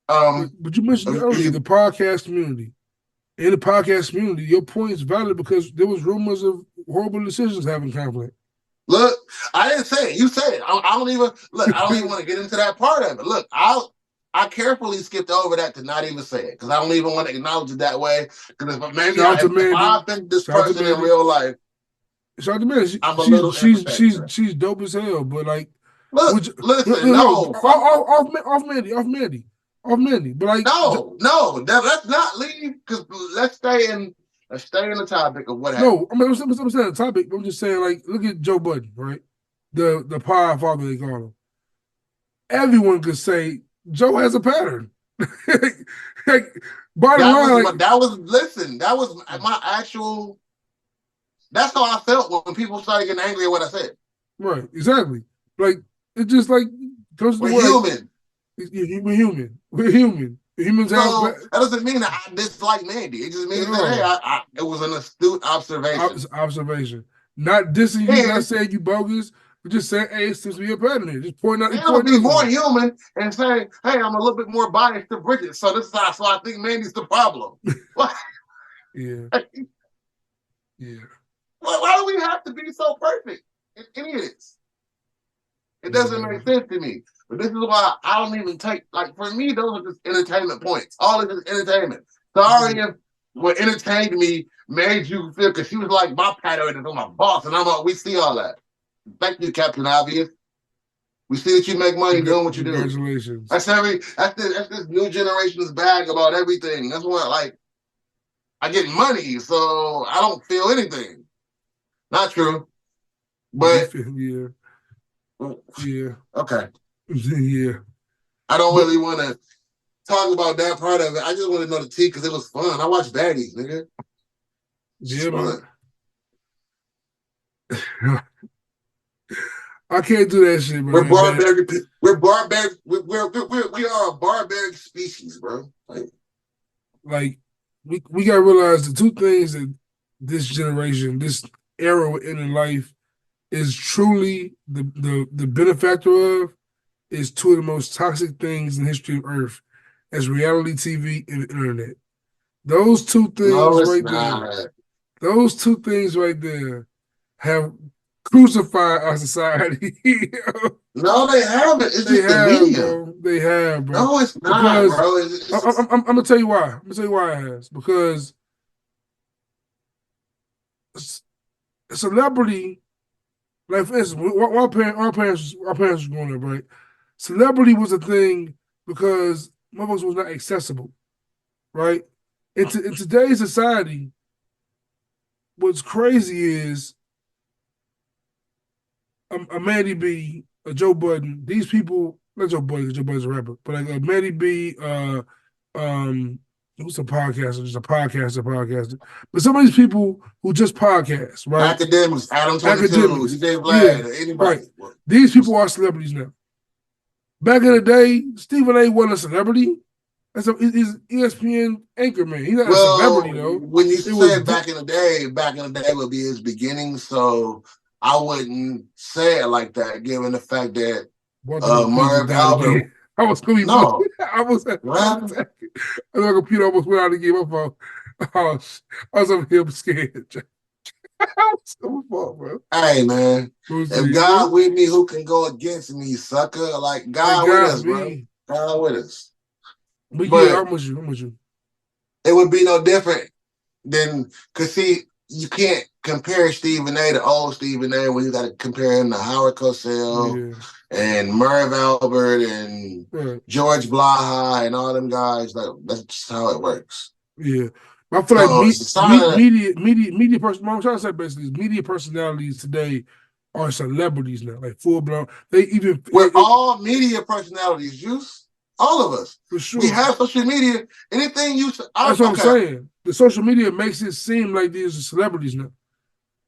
But you mentioned earlier the podcast community. In the podcast community, your point is valid because there was rumors of horrible decisions having conflict. Look, I didn't say it. You said it. I don't even want to get into that part of it. Look, I carefully skipped over that to not even say it because I don't even want to acknowledge it that way. Because if I've been this person in real life, shout out to Mandy. I'm a little she's dope as hell, but like, listen, off Mandy. But like, no, let's not leave because let's stay in the topic of what happened. No, I mean, I'm saying the topic. I'm just saying, like, look at Joe Budden, right? The power father they call him. Everyone could say Joe has a pattern. Like, bottom line, that was my actual. That's how I felt when people started getting angry at what I said. Right, exactly. Like, it just like comes to We're human. We're human. Humans that doesn't mean that I dislike Mandy. It just means that it was an astute observation. Not dissing you, not saying you bogus, but just saying, hey, it seems to be a pattern here. Just pointing out. I'll be more human and saying, hey, I'm a little bit more biased to Bridget, so this is how. So I think Mandy's the problem. Yeah. Yeah. Why do we have to be so perfect in any of this? It doesn't make sense to me. But this is why I don't even take, like, for me, those are just entertainment points. All of this entertainment. Sorry if what entertained me made you feel, because she was like my pattern is on my boss, and I'm like, we see all that. Thank you, Captain Obvious. We see that you make money doing what you do. Congratulations. That's this new generation's bag about everything. That's why, like, I get money, so I don't feel anything. Not true. But yeah. Okay. Yeah. I don't really want to talk about that part of it. I just want to know the tea because it was fun. I watched Baddies, nigga. Yeah, man. I can't do that shit, bro. We are a barbaric species, bro. Like we gotta realize the two things that this generation, this era we're in life, is truly the benefactor of is two of the most toxic things in the history of Earth, as reality TV and the internet. Those two things those two things right there have crucified our society. No, they haven't. It's just the media. Bro. They have, bro. No, it's not, bro. I'm gonna tell you why. I'm gonna tell you why it has. Because celebrity, like for instance, our parents were growing up, right? Celebrity was a thing because motherfuckers was not accessible, right? In today's society, what's crazy is a Maddie B, a Joe Budden, these people, not Joe Budden, because Joe Budden's a rapper, but like a Maddie B, who's a podcaster? Just a podcaster. But some of these people who just podcast, right? Academics, Adam 22, Academics. DJ Vlad, Yeah, anybody. right. These people are celebrities now. Back in the day, Stephen A. wasn't a celebrity. He's ESPN anchor man. He's not a celebrity though. When you said back in the day would be his beginning. So I wouldn't say it like that, given the fact that Marv Albert. I was gonna be No. I was my computer almost went out again. My phone. Oh, I was over here scared. I was so fault, bro. Hey man, if God with me, who can go against me, sucker? Like God with us, bro. God with us. But yeah, I'm with you. It would be no different than, cause see, you can't compare Stephen A. to old Stephen A. when you got to compare him to Howard Cosell and Merv Albert and George Blaha and all them guys. Like that's just how it works. Yeah. I feel like media person. What I'm trying to say basically is media personalities today are celebrities now, like full blown. We're all media personalities, Juice. All of us. For sure. We have social media. Anything you. That's what I'm saying. The social media makes it seem like these are celebrities now.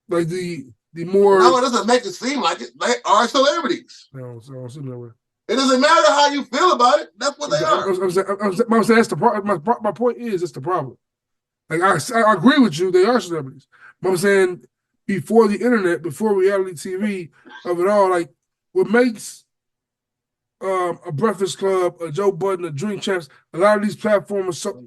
Like the more. No, it doesn't make it seem like it. They are celebrities. No, I don't see that way. It doesn't matter how you feel about it. That's what they are. I'm saying that's the problem. My point is, it's the problem. Like I agree with you, they are celebrities. But I'm saying before the internet, before reality TV of it all, like what makes a Breakfast Club, a Joe Budden, a Drink Champs, a lot of these platforms so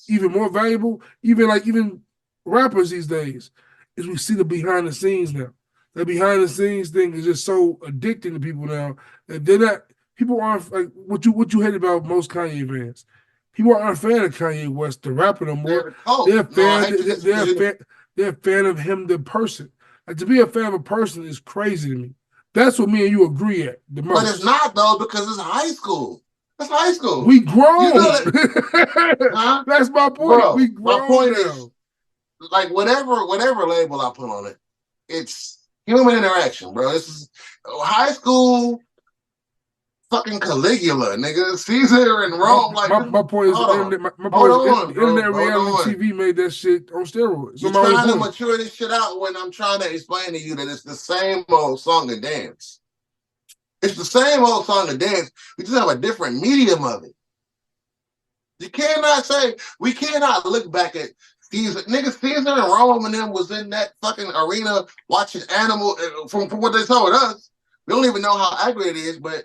even more valuable, even rappers these days, is we see the behind the scenes now. The behind the scenes thing is just so addicting to people now that they're not. People aren't like what you hate about most Kanye fans. People aren't a fan of Kanye West, the rapper, no more. They're a fan of him, the person. Like to be a fan of a person is crazy to me. That's what me and you agree at the most. But it's not though, because it's high school. It's high school. We grown. You know that, huh? That's my point. Bro, we grown my point now. is, like whatever label I put on it, it's human interaction, bro. This is high school. Fucking Caligula, nigga, Caesar and Rome. My point is, the internet reality TV made that shit on steroids. You're trying to mature this shit out when I'm trying to explain to you that it's the same old song and dance. It's the same old song and dance. We just have a different medium of it. You cannot say, we cannot look back at Caesar. Nigga, Caesar and Rome and them was in that fucking arena watching animal from what they told us. We don't even know how accurate it is, but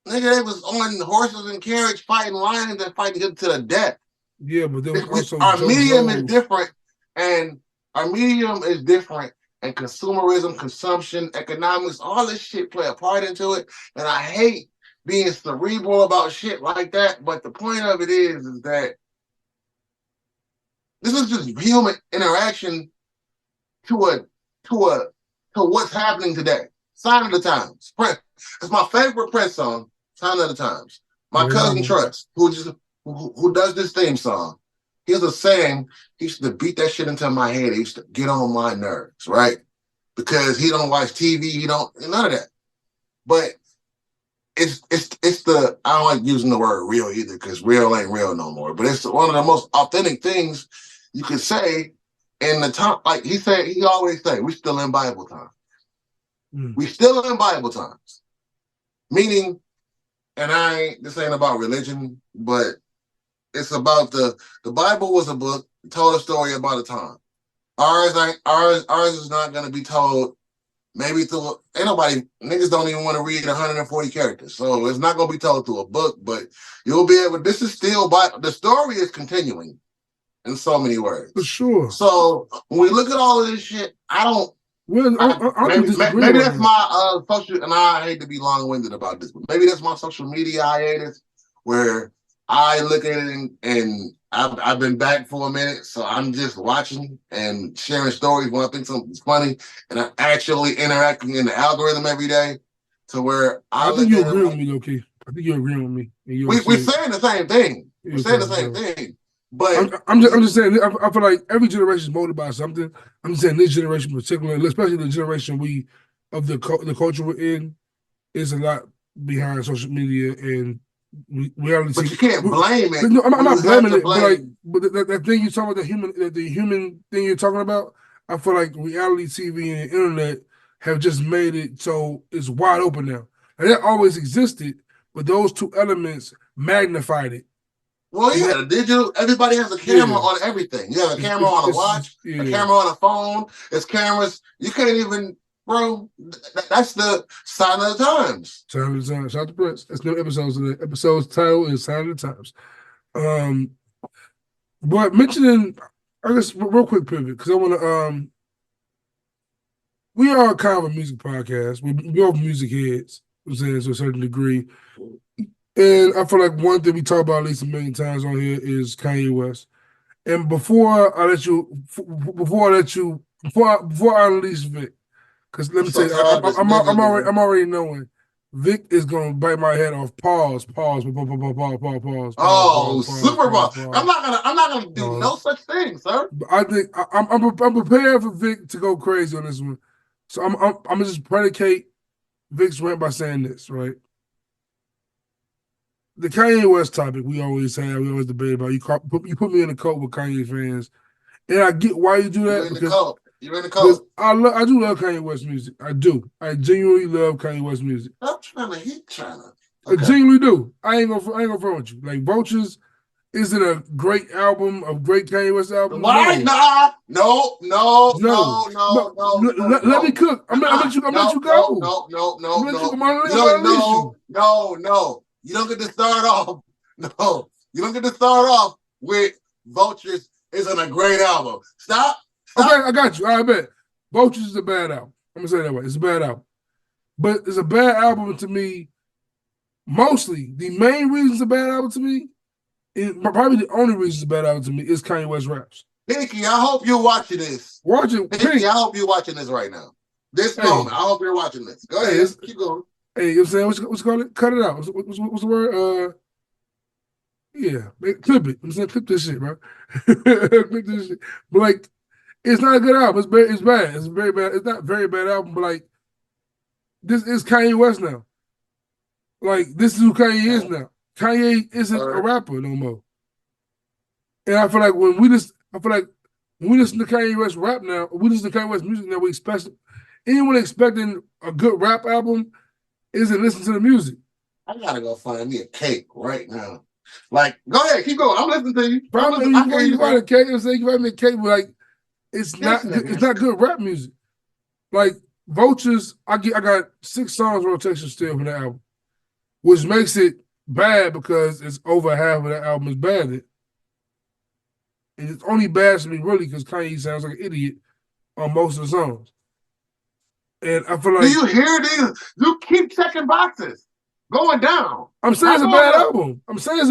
nigga, they was on horses and carriage fighting lions and fighting them to the death. Yeah, but there was also our medium is different, and consumerism, consumption, economics, all this shit play a part into it. And I hate being cerebral about shit like that. But the point of it is that this is just human interaction to what's happening today. Sign of the Times. It's my favorite Prince song. Sign of the Times. My cousin Trust, who does this theme song, he has a saying. He used to beat that shit into my head. He used to get on my nerves, right? Because he don't watch TV. He don't none of that. But it's the, I don't like using the word real either, because real ain't real no more. But it's one of the most authentic things you could say in the time. Like he always say, we still in Bible time. We still in Bible times. Meaning, and this ain't about religion, but it's about the Bible was a book, told a story about a time. Ours is not gonna be told maybe through niggas don't even want to read 140 characters. So it's not gonna be told through a book, but you'll be able, this is still the story is continuing in so many words. For sure. So when we look at all of this shit, maybe that's my social, and I hate to be long-winded about this, but maybe that's my social media hiatus, where I look at it and I've been back for a minute, so I'm just watching and sharing stories when I think something's funny, and I'm actually interacting in the algorithm every day, to where I think you agree with me, Loki. I think you agree with me. We're saying the same thing. We're saying the same thing. But I'm just saying, I feel like every generation is molded by something. I'm just saying this generation in particular, especially the generation of the culture we're in, is a lot behind social media and reality But TV. you can't blame it. No, I'm when not you have blaming to it, but blame- that thing you're talking about, the human thing you're talking about, I feel like reality TV and the internet have just made it so it's wide open now. And that always existed, but those two elements magnified it. Well, yeah, the digital. Everybody has a camera Yeah. on everything. You have a camera on a watch, a camera on a phone. It's cameras. You can't even, bro. That's the sign of the times. Sign of the Times. Shout out to Prince. That's no episodes. The episode's title is Sign of the Times. But mentioning, I guess, real quick pivot because I want to. We are kind of a music podcast. We're all music heads, I'm saying, to a certain degree. And I feel like one thing we talk about at least a million times on here is Kanye West. And before I unleash Vic, because let me tell you, I'm already knowing Vic is gonna bite my head off. Pause. Oh, super boss! I'm not gonna do no such thing, sir. I think I'm prepared for Vic to go crazy on this one. So I'm gonna just predicate Vic's rant by saying this, right? The Kanye West topic we always debate about. You put me in a cult with Kanye fans, and I get why you do that. You're in the cult. I do love Kanye West music. I do. I genuinely love Kanye West music. I'm trying to. I genuinely do. I ain't gonna front with you. Like Vultures isn't a great album, a great Kanye West album. Why? No. Let me cook. I'm gonna let you go. No. You don't get to start off. No, you don't get to start off with Vultures isn't a great album. Stop. Okay, I got you. I bet. Vultures is a bad album. I'm gonna say it that way. It's a bad album. But it's a bad album to me. Mostly, the main reason it's a bad album to me, probably the only reason it's a bad album to me, is Kanye West raps. Pinky, I hope you're watching this. Pinky, I hope you're watching this right now. This moment, I hope you're watching this. Go ahead, keep going. Hey, you know what I'm saying? What's it called? Cut it out. What's the word? Yeah, clip it. I'm saying clip this shit, bro. Clip this shit. But like, it's not a good album. It's bad. It's very bad. It's not a very bad album, but like, this is Kanye West now. Like, this is who Kanye is now. Kanye isn't a rapper no more. And I feel like when we listen to Kanye West rap now, we listen to Kanye West music now, we expect anyone expecting a good rap album isn't listening to the music. I gotta go find me a cake right now. Like, go ahead, keep going. I'm listening to you. Probably you find a cake and say you find me a cake, but like it's not good rap music. Like Vultures, I got 6 songs rotation still from the album, which makes it bad because it's over half of the album is bad. And it's only bad to me really because Kanye sounds like an idiot on most of the songs. And I feel like, do you hear these? You keep checking boxes, going down. I'm saying it's a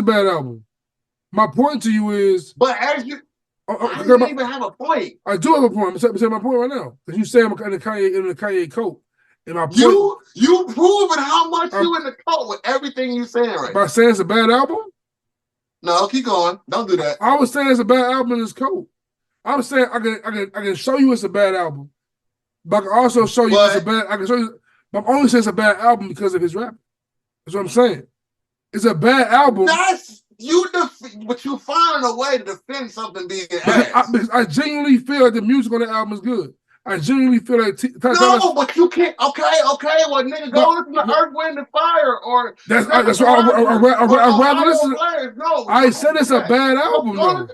bad album. My point to you is, but as you, I don't even have a point. I do have a point. I'm saying my point right now. Because you say I'm in the Kanye coat. And my point, you proving how much you in the cult with everything you saying right now. By saying it's a bad album? No, keep going. Don't do that. I was saying it's a bad album in this code. I'm saying I can show you it's a bad album, but I can also show you it's a bad. I can show you. But I'm only saying it's a bad album because of his rapping. That's what I'm saying. It's a bad album. That's but you finding a way to defend something being ass. Because I genuinely feel like the music on the album is good. I genuinely feel like no, but you can't. Okay. Well, nigga, go listen to Earth, Wind, and Fire, or that's why I'd rather listen. I said it's a bad album, though.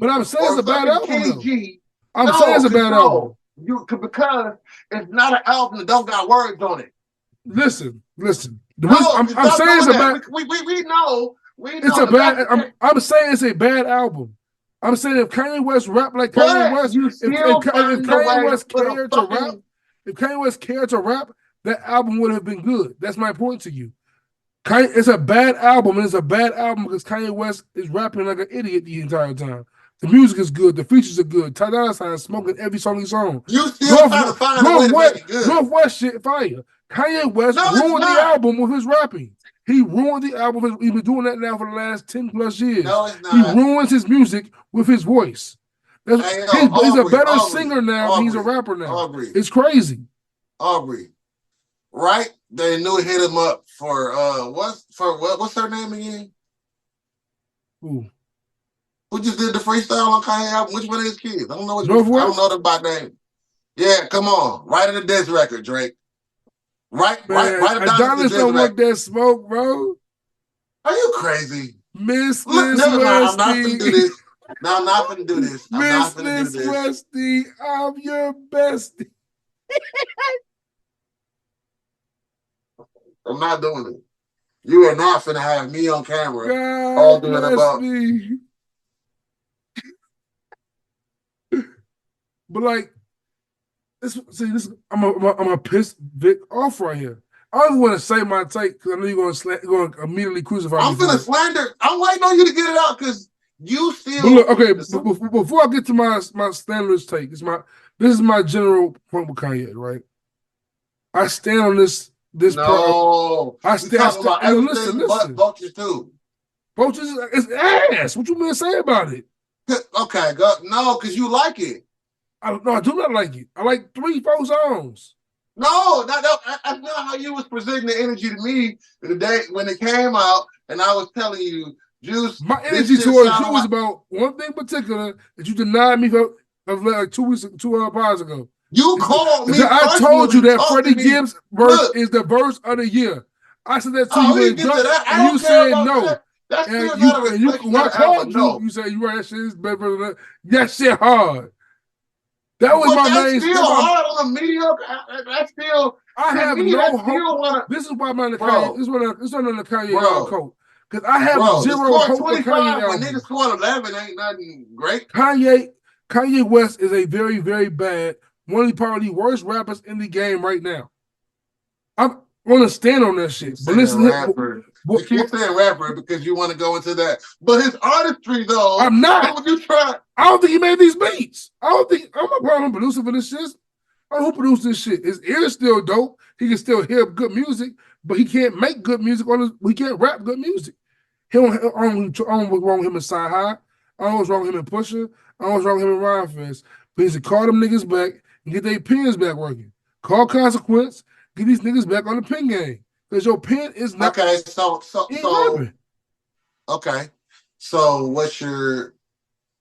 But I'm saying it's a bad album. I'm saying it's a bad album. Because it's not an album that don't got words on it. Listen. I'm saying it's a bad. We know. It's a bad. I'm saying it's a bad album. I'm saying if Kanye West rap like Kanye West, if Kanye West cared to rap, that album would have been good. That's my point to you. It's a bad album, and it's a bad album because Kanye West is rapping like an idiot the entire time. The music is good, the features are good. Ty Dolla $ign is smoking every song he's on. You still trying to find a way to make it good. Northwest shit fire. Kanye West ruined the album with his rapping. He ruined the album. He's been doing that now for the last 10 plus years. No, it's not. He ruins his music with his voice. He's a better singer now than he's a rapper now. It's crazy. Aubrey, right? They knew hit him up what's her name again? Ooh. Who just did the freestyle on Kanye album? Which one of his kids? I don't know. I Northwest? don't know them by name. Yeah, come on. Write it a diss record, Drake. Write a Adonis don't want that smoke, bro. Are you crazy? Miss Look, never mind. I'm not Westy. finna do this. No, I'm not finna do this. I'm not finna do Miss this. Westy, I'm your bestie. I'm not doing it. You are not finna have me on camera God all doing bless about. me. But like, I'm a piss Vic off right here. I don't even want to say my take because I know you're going to immediately crucify me. I'm finna slander. I'm waiting on you to get it out because you still. But look, okay. Before I get to my slanderous take, this is my general point with Kanye, right? I stand on this no. part. I stand about everything listen. but Vultures too. Vultures is ass. What you mean to say about it? Okay, go. No, because you like it. I do not like it. I like 3-4 songs. No, that's not how you was presenting the energy to me the day when it came out, and I was telling you, Juice. My energy towards you was about one thing in particular that you denied me of like 2 pods ago. You called me. I told you that Freddie Gibbs verse is the verse of the year. I said that to you in and you said no. That. That's still not a reflection of the album. No. You said you right. That shit is better. That shit hard. That was my main. Still hard on the mediocre. That's still. I have no hope. This is why I'm on the Kanye. This is on the Kanye coat. Because I have zero hope for Kanye album. When niggas scored 11, ain't nothing great. Kanye West is a very, very bad, one of probably the worst rappers in the game right now. I'm going to stand on that shit. But listen, you keep saying rapper because you want to go into that. But his artistry, though, I'm not. What you try? I don't think he made these beats. I don't think I'm a problem producer for this shit. I don't know who produced this shit. His ear's still dope. He can still hear good music, but he can't make good music he can't rap good music. I don't know what's wrong with him in Sci High. I don't know what's wrong with him in Pusha. I don't know what's wrong with him in Rhyme Fest. But he should call them niggas back and get their pens back working. Call Consequence, get these niggas back on the pen game. Because your pen is not. Okay, so okay. So what's your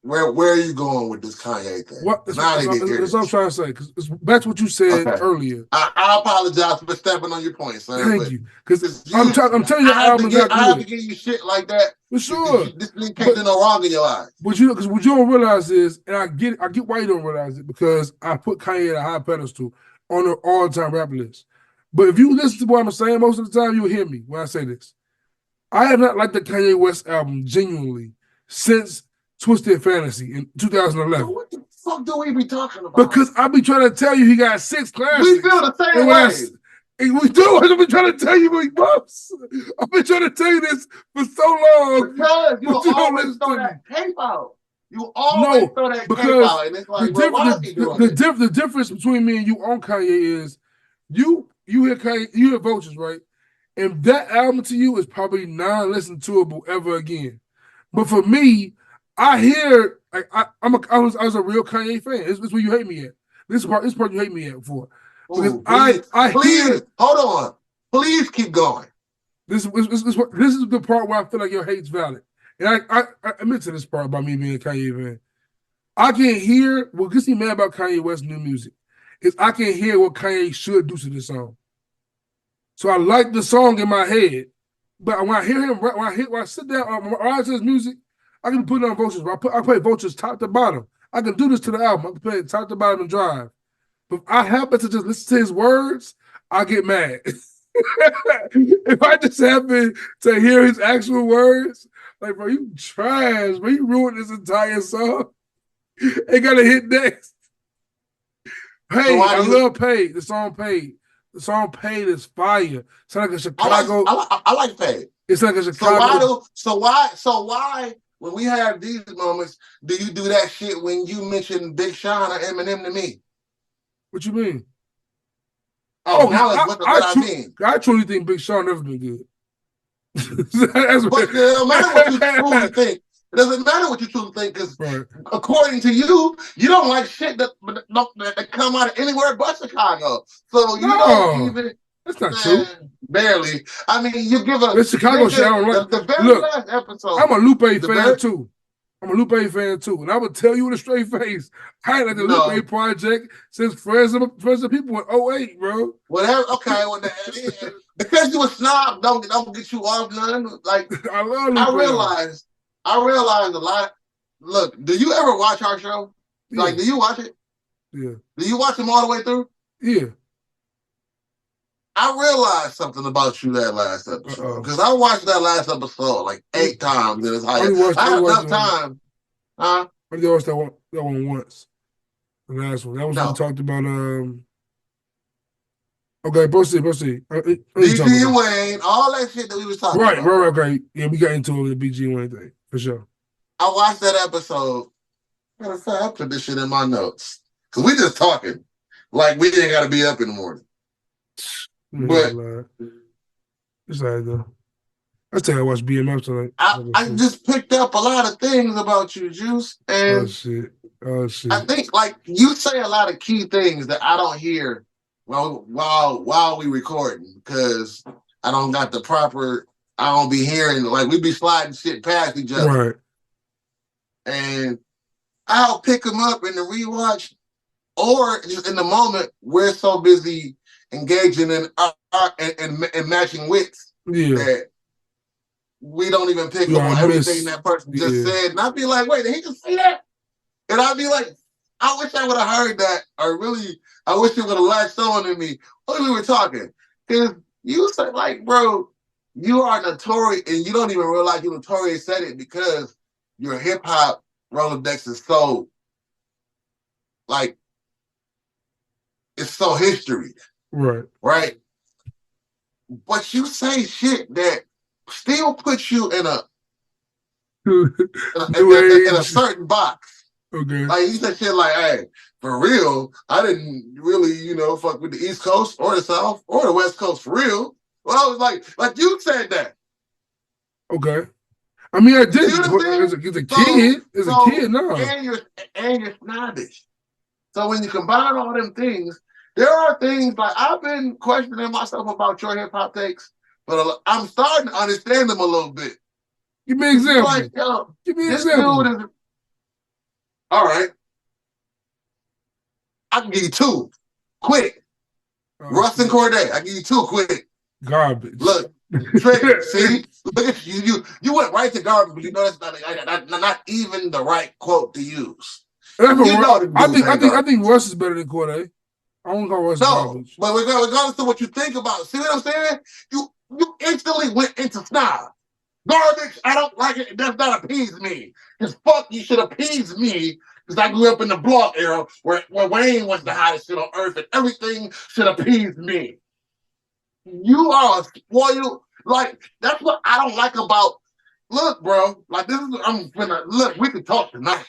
where are you going with this Kanye thing? That's what I'm trying to say. Because back to what you said earlier. I apologize for stepping on your point, sir. Thank you. Because I'm telling you, the album's not good. I have to give you shit like that. For sure. This thing can't do no wrong in your eyes. Because what you don't realize is, and I get why you don't realize it, because I put Kanye at a high pedestal on the all-time rap list. But if you listen to what I'm saying most of the time, you'll hear me when I say this. I have not liked the Kanye West album genuinely since Twisted Fantasy in 2011. What the fuck do we be talking about? Because I be trying to tell you he got 6 classics. We feel the same way. We do. I've been trying to tell you we buffs. I've been trying to tell you this for so long. Because you always throw that tape out. You always throw that tape out. And it's like, the difference between me and you on Kanye is you hear Kanye, you hear Vultures, right? And that album to you is probably non-listen toable ever again. But for me, I hear I was a real Kanye fan. This is where you hate me at. This part you hate me at for. Because please hold on. Please keep going. This is the part where I feel like your hate's valid. And I admit to this part about me being a Kanye fan. I can hear what gets me mad about Kanye West's new music is I can hear what Kanye should do to this song. So I like the song in my head, but when I hear him, when I sit down, when I listen to his music, I can put it on Vultures. I play Vultures top to bottom. I can do this to the album. I can play it top to bottom and drive. But if I happen to just listen to his words, I get mad. If I just happen to hear his actual words, like, bro, you trash, bro, you ruined this entire song. Ain't got to hit next. Hey, I love Paid. The song Paid. The song Paid is fire. It's like a Chicago. I like Paid. It's like a Chicago. So why when we have these moments do you do that shit when you mention Big Sean or Eminem to me? What you mean? I mean. I truly think Big Sean never been good. But it doesn't matter what you truly think. It doesn't matter what you truly think because according to you, you don't like shit that come out of anywhere but Chicago. So you don't even. That's not true. Barely. I mean, you give a The Chicago shit, I don't like. the very Look, last episode. I'm a Lupe fan too. I'm a Lupe fan too, and I would tell you with a straight face, I ain't like the Lupe project since Friends of People in 08, bro. Whatever. Okay, because you a snob, don't get you off none. Like I love Lupe. I realized a lot. Look, do you ever watch our show? Yeah. Like, do you watch it? Yeah. Do you watch them all the way through? Yeah. I realized something about you that last episode because I watched that last episode like 8 times. And it's I had enough time. I only watched that one once. The last one. That was when we talked about. Okay, proceed. BG Wayne, all that shit that we was talking about. Right. Okay, yeah, we got into it with the BG Wayne thing for sure. I watched that episode. Matter of fact, I put this shit in my notes because we just talking like we ain't got to be up in the morning. But it's all right though. I tell you, I watched BMF tonight. I just picked up a lot of things about you, Juice. And oh shit. I think like you say a lot of key things that I don't hear while we recording because I don't got the proper. I don't be hearing like we be sliding shit past each other. Right. And I'll pick them up in the rewatch, or just in the moment we're so busy engaging in and matching wits that we don't even pick up on everything that person just said. And I'd be like, wait, did he just say that? And I'd be like, I wish I would have heard that, or really, I wish it would have latched on in me when we were talking. Because you said, like, bro, you are notorious, and you don't even realize you notorious said it because your hip hop Rolodex is so, like, it's so history. Right. But you say shit that still puts you in a certain box. Okay. Like you said shit like, hey, for real, I didn't really, fuck with the East Coast or the South or the West Coast for real. Well, I was like you said that. Okay. I mean, I did. As a kid, no. And you're snobbish. So when you combine all them things, there are things like I've been questioning myself about your hip hop takes, but I'm starting to understand them a little bit. Give me an example. Like, yo, give me an example. Dude is, all right. I can give you 2. Quick. Russ and Corday. I give you 2 quick. Garbage. Look, trick. See? Look at you. You went right to garbage, but you know that's not even the right quote to use. I think Russ is better than Corday. I don't call Russ garbage. But regardless of what you think about, see what I'm saying? You instantly went into snob. Garbage, I don't like it. It does not appease me. Because fuck, you should appease me. Because I grew up in the block era where Wayne was the hottest shit on earth and everything should appease me. You are a spoiled. Like, that's what I don't like about. Look, bro. Like, we can talk tonight.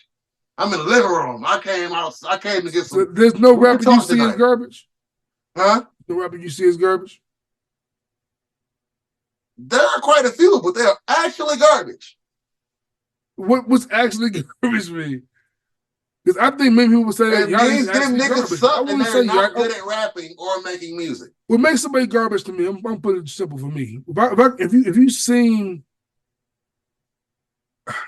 I'm in the living room. I came to get some. So there's no rapper you see as garbage? Huh? No rapper you see as garbage? There are quite a few, but they're actually garbage. What's actually garbage mean? Because I think maybe people would say that y'all niggas suck and they're not good at rapping or making music. What makes somebody garbage to me? I'm putting it simple for me. If you seen,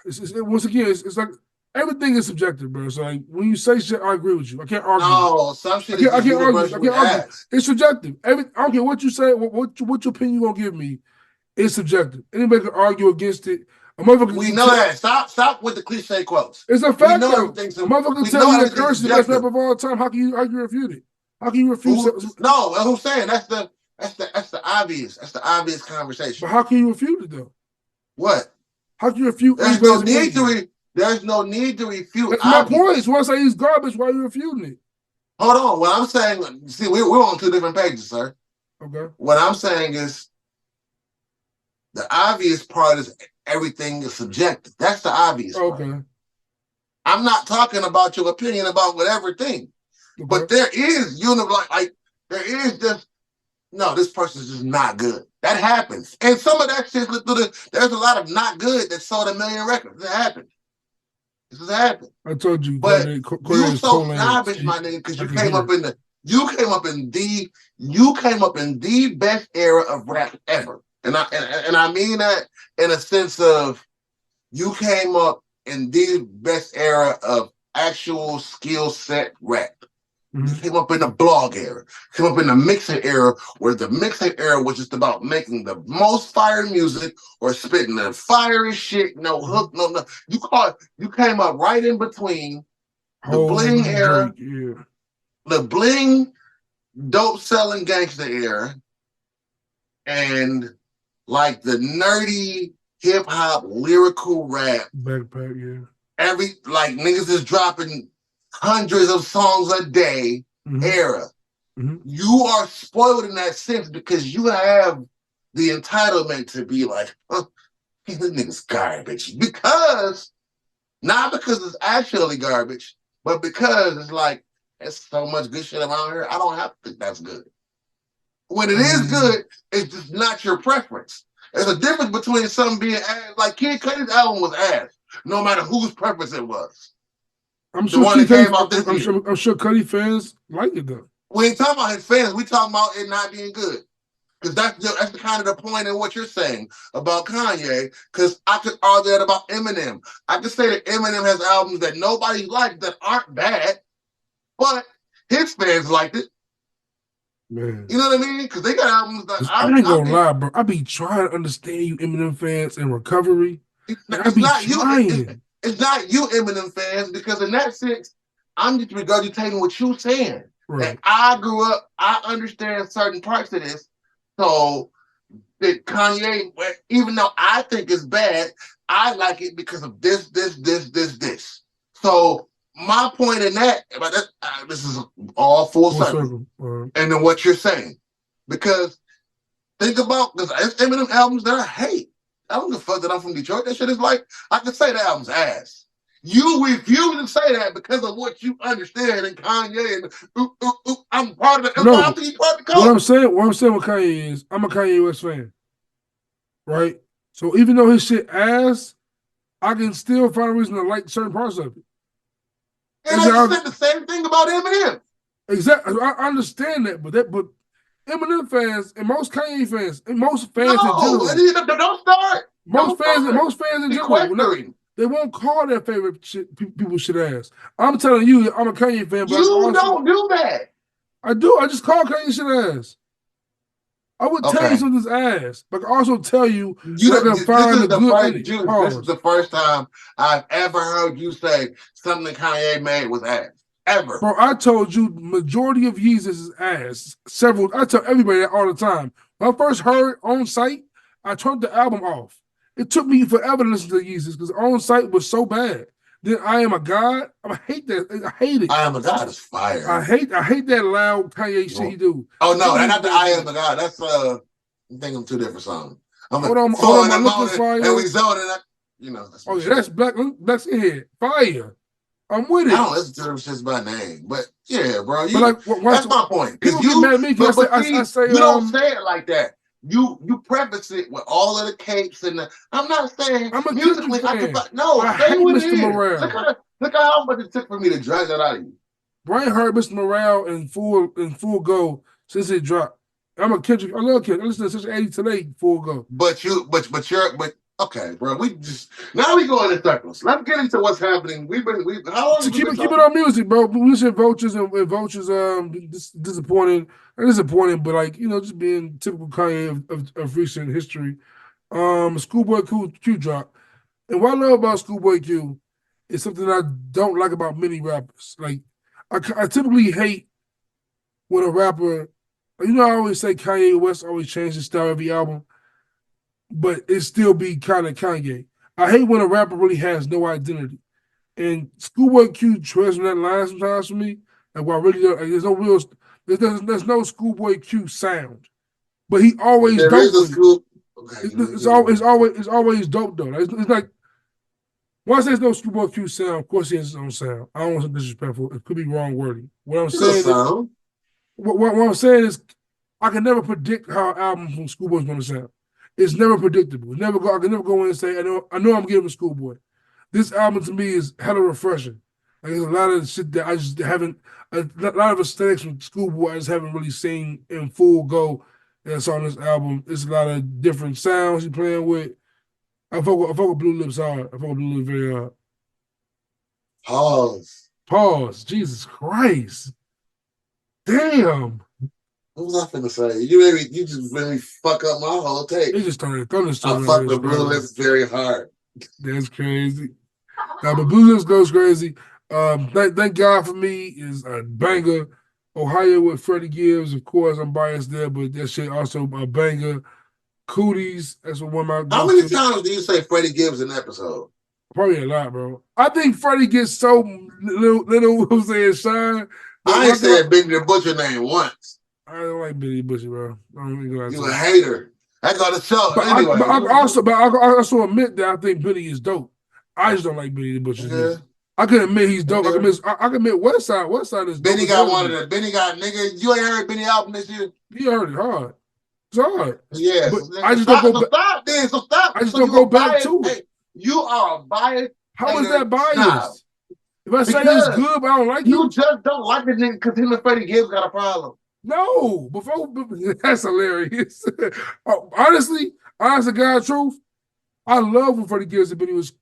once again, it's like. Everything is subjective, bro. So like when you say shit, I agree with you. I can't argue. No, some shit I can't argue. It's subjective. I don't care what you say, what your opinion you gonna give me. It's subjective. Anybody can argue against it. We know that. Stop with the cliche quotes. It's a fact though. A motherfucker can tell you that Curse is the best rapper of all time. How can you refute it? How can you refute it? No, who's saying that's the obvious. That's the obvious conversation. But how can you refute it though? What? How can you refute? There's no need to refute. That's my point. It's why I say he's garbage. Why are you refuting it? Hold on. What I'm saying, see, we're on 2 different pages, sir. Okay. What I'm saying is the obvious part is everything is subjective. That's the obvious part. Okay. I'm not talking about your opinion about whatever thing. Okay. But there is there is just no, this person's just not good. That happens. And some of that shit, there's a lot of not good that sold 1 million records. It happened. This has happened. I told you. But you so snobbish, my nigga, because you came up in the You came up in the best era of rap ever. And I mean that in a sense of you came up in the best era of actual skill set rap. You came up in the blog era, came up in the mixing era, where the mixing era was just about making the most fire music or spitting the fiery shit, no hook, no. You came up right in between the bling era, the bling dope selling gangster era, and like the nerdy hip hop lyrical rap. Backpack, yeah. Like niggas is dropping hundreds of songs a day era. You are spoiled in that sense because you have the entitlement to be like, this nigga's garbage. Not because it's actually garbage, but because it's like, there's so much good shit around here, I don't have to think that's good. When it is good, it's just not your preference. There's a difference between something being ass. Like Kid Cudi's album was ass, no matter whose preference it was. I'm sure Cudi fans like it though. We ain't talking about his fans. We talking about it not being good. Because that's kind of the point in what you're saying about Kanye. Because I could argue that about Eminem. I could say that Eminem has albums that nobody liked that aren't bad, but his fans liked it. Man. You know what I mean? Because they got albums that I ain't gonna lie, bro. I be trying to understand you Eminem fans in recovery. It's not you Eminem fans, because in that sense, I'm just regurgitating what you're saying. Right. And I grew up, I understand certain parts of this. So that Kanye, even though I think it's bad, I like it because of this. So my point in that, this is all full circle. And then what you're saying. Because think about, because Eminem albums that I hate. I don't give a fuck that I'm from Detroit. That shit is like, I can say the album's ass. You refuse to say that because of what you understand in Kanye and I'm part of the What I'm saying with Kanye is I'm a Kanye West fan. Right? So even though his shit ass, I can still find a reason to like certain parts of it. And I said the same thing about Eminem. Exactly. I understand that, but Eminem fans and most Kanye fans and most fans in general. Don't start. Most fans in general. They won't call their favorite people shit ass. I'm telling you, I'm a Kanye fan. But you don't do that. I do. I just call Kanye shit ass. I would tell you something's ass, but I can also tell you I can find the good in it. This is the first time I've ever heard you say something Kanye made was ass. Ever. Bro, I told you majority of Yeezus is ass. I tell everybody that all the time. When I first heard On Sight, I turned the album off. It took me forever to listen to Yeezus because On Sight was so bad. Then I Am a God. I hate that. I hate it. I Am a God is fire. I hate that loud Kanye shit he do. Oh no, that's not the I Am a God. That's I think I'm two different songs. Hold on, fire. And we zoning. That's Black Skinhead. Fire. I'm with it. I don't listen to them shits by name, but yeah, bro. That's my point. People get mad at me because I say you don't say it like that. You preface it with all of the capes and I'm not saying I'm a musically. I hate Mr. Morale. Look how much it took for me to drag that out of you. Brian heard Mr. Morale in full go since it dropped. I'm a Kendrick. I love Kendrick. I listen to Sister 80 today full go. But okay, bro. We go in circles. Let's get into what's happening. How long? Keep it on music, bro. We said Vultures and Vultures. Disappointing, but like just being typical Kanye of recent history. Schoolboy Q drop, and what I love about Schoolboy Q is something I don't like about many rappers. Like I typically hate when a rapper. I always say Kanye West always changes his style every album. But it still be kind of Kanye. I hate when a rapper really has no identity. And Schoolboy Q treads on that line sometimes for me. Like, well, I really don't, there's no Schoolboy Q sound. But he always dope. It's always dope though. It's like once there's no Schoolboy Q sound, of course he has his own sound. I don't want to be disrespectful. It could be wrong wording. What I'm saying is I can never predict how an album from Schoolboy is going to sound. It's never predictable. I can never go in and say, I know I'm giving Schoolboy. This album to me is hella refreshing. Like, there's a lot of shit that I just haven't. A lot of aesthetics from Schoolboy I just haven't really seen in full go. That's on this album. It's a lot of different sounds he's playing with. I fuck with Blue Lips hard. I fuck with Blue Lips very hard. Pause. Pause. Jesus Christ. Damn. What was I finna say? You just made me fuck up my whole take. It just started a I thunderstorm. fucked the Blue Lips very hard. That's crazy. Now, but Blue Lips goes crazy. Thank God for me is a banger. Ohio with Freddie Gibbs, of course, I'm biased there, but that shit also a banger. Cooties, that's what one of my How many times do you say Freddie Gibbs in an episode? Probably a lot, bro. I think Freddie gets so little what I'm saying, shine. I ain't said Benny the Butcher name once. I don't like Benny Butcher, bro. You a hater. I got to show. But Anyway, I also admit that I think Benny is dope. I just don't like Benny the Butcher. Yeah. I can admit he's dope. Yeah. I can admit Westside. Westside is dope. Benny got one of the Benny got nigga. You ain't heard Benny album this year? You heard it hard. It's hard. Yeah. But So I just don't go back. Stop then. So stop. I just So don't you go a back biased- to it. hey, you are a biased. How is hater that biased? snob. If I say Because he's good, but I don't like You him. just don't like the nigga because him and Freddie Gibbs got a problem. No, that's hilarious. Honestly, honest to God truth, I love when Freddie Gibbs and Benny was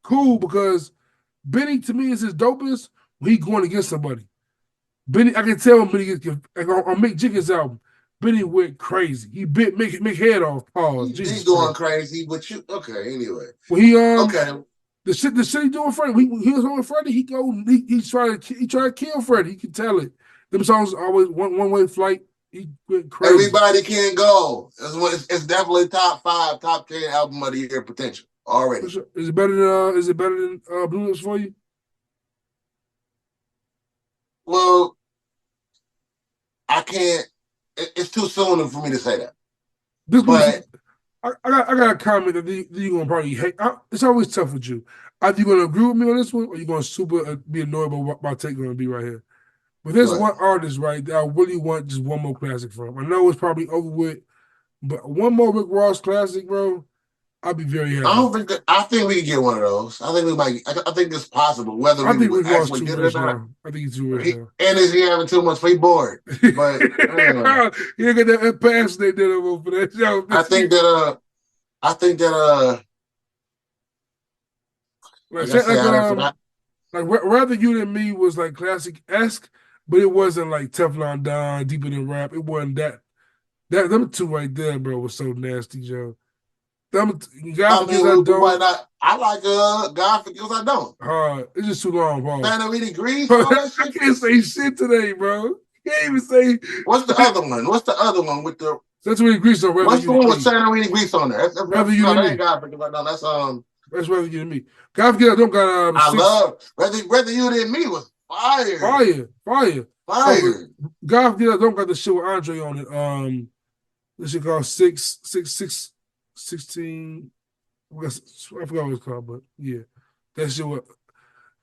cool because Benny to me is his dopest when he going against somebody. Benny, I can tell when Benny gets like on Mick Jenkins' album, Benny went crazy. He bit Mick head off. Pause. He's going crazy, but you okay anyway. Well, he Okay. the shit he doing Freddie. He was on Freddie. He tried to kill Freddie. He can tell it. Them songs always one way flight. He went crazy. Everybody can go. It's definitely top 5, top 10 album of the year potential already. Is it better than Blue Lips for you? Well, I can't. It's too soon for me to say that. I got a comment that you're gonna probably hate. It's always tough with you. Either you're gonna agree with me on this one, or you're gonna super be annoyed by what my take gonna be right here. But there's one artist, right, that I really want just one more classic from. I know it's probably over with, but one more Rick Ross classic, bro, I'd be very happy. I think we can get one of those. I think we might. I think it's possible. Whether I think we Rick Ross actually too get it rich or not. now. I think he's too rich now. And is he having too much? He bored. But anyway. You ain't got that pass they did over for that show. I think that like Rather You Than Me was like classic-esque, but it wasn't like Teflon Don, Deeper Than Rap. It wasn't that. Them two right there, bro, was so nasty, Joe. I like God Forgives I Don't. It's just too long, Paul. Man, we agrees. I can't say shit today, bro. You can't even say. What's the other one? What's the other one with the? That's what Grease on. What's the one with Santorini Grease on there? That's Rather You Than Me. God Forgives I Don't. That's Rather You Than Me. God Forgives I Don't got. I love Rather You Than Me was fire. Fire. God Forgives I Don't got the shit with Andre on it. This shit called 16. I forgot what it's called, but yeah, that shit was.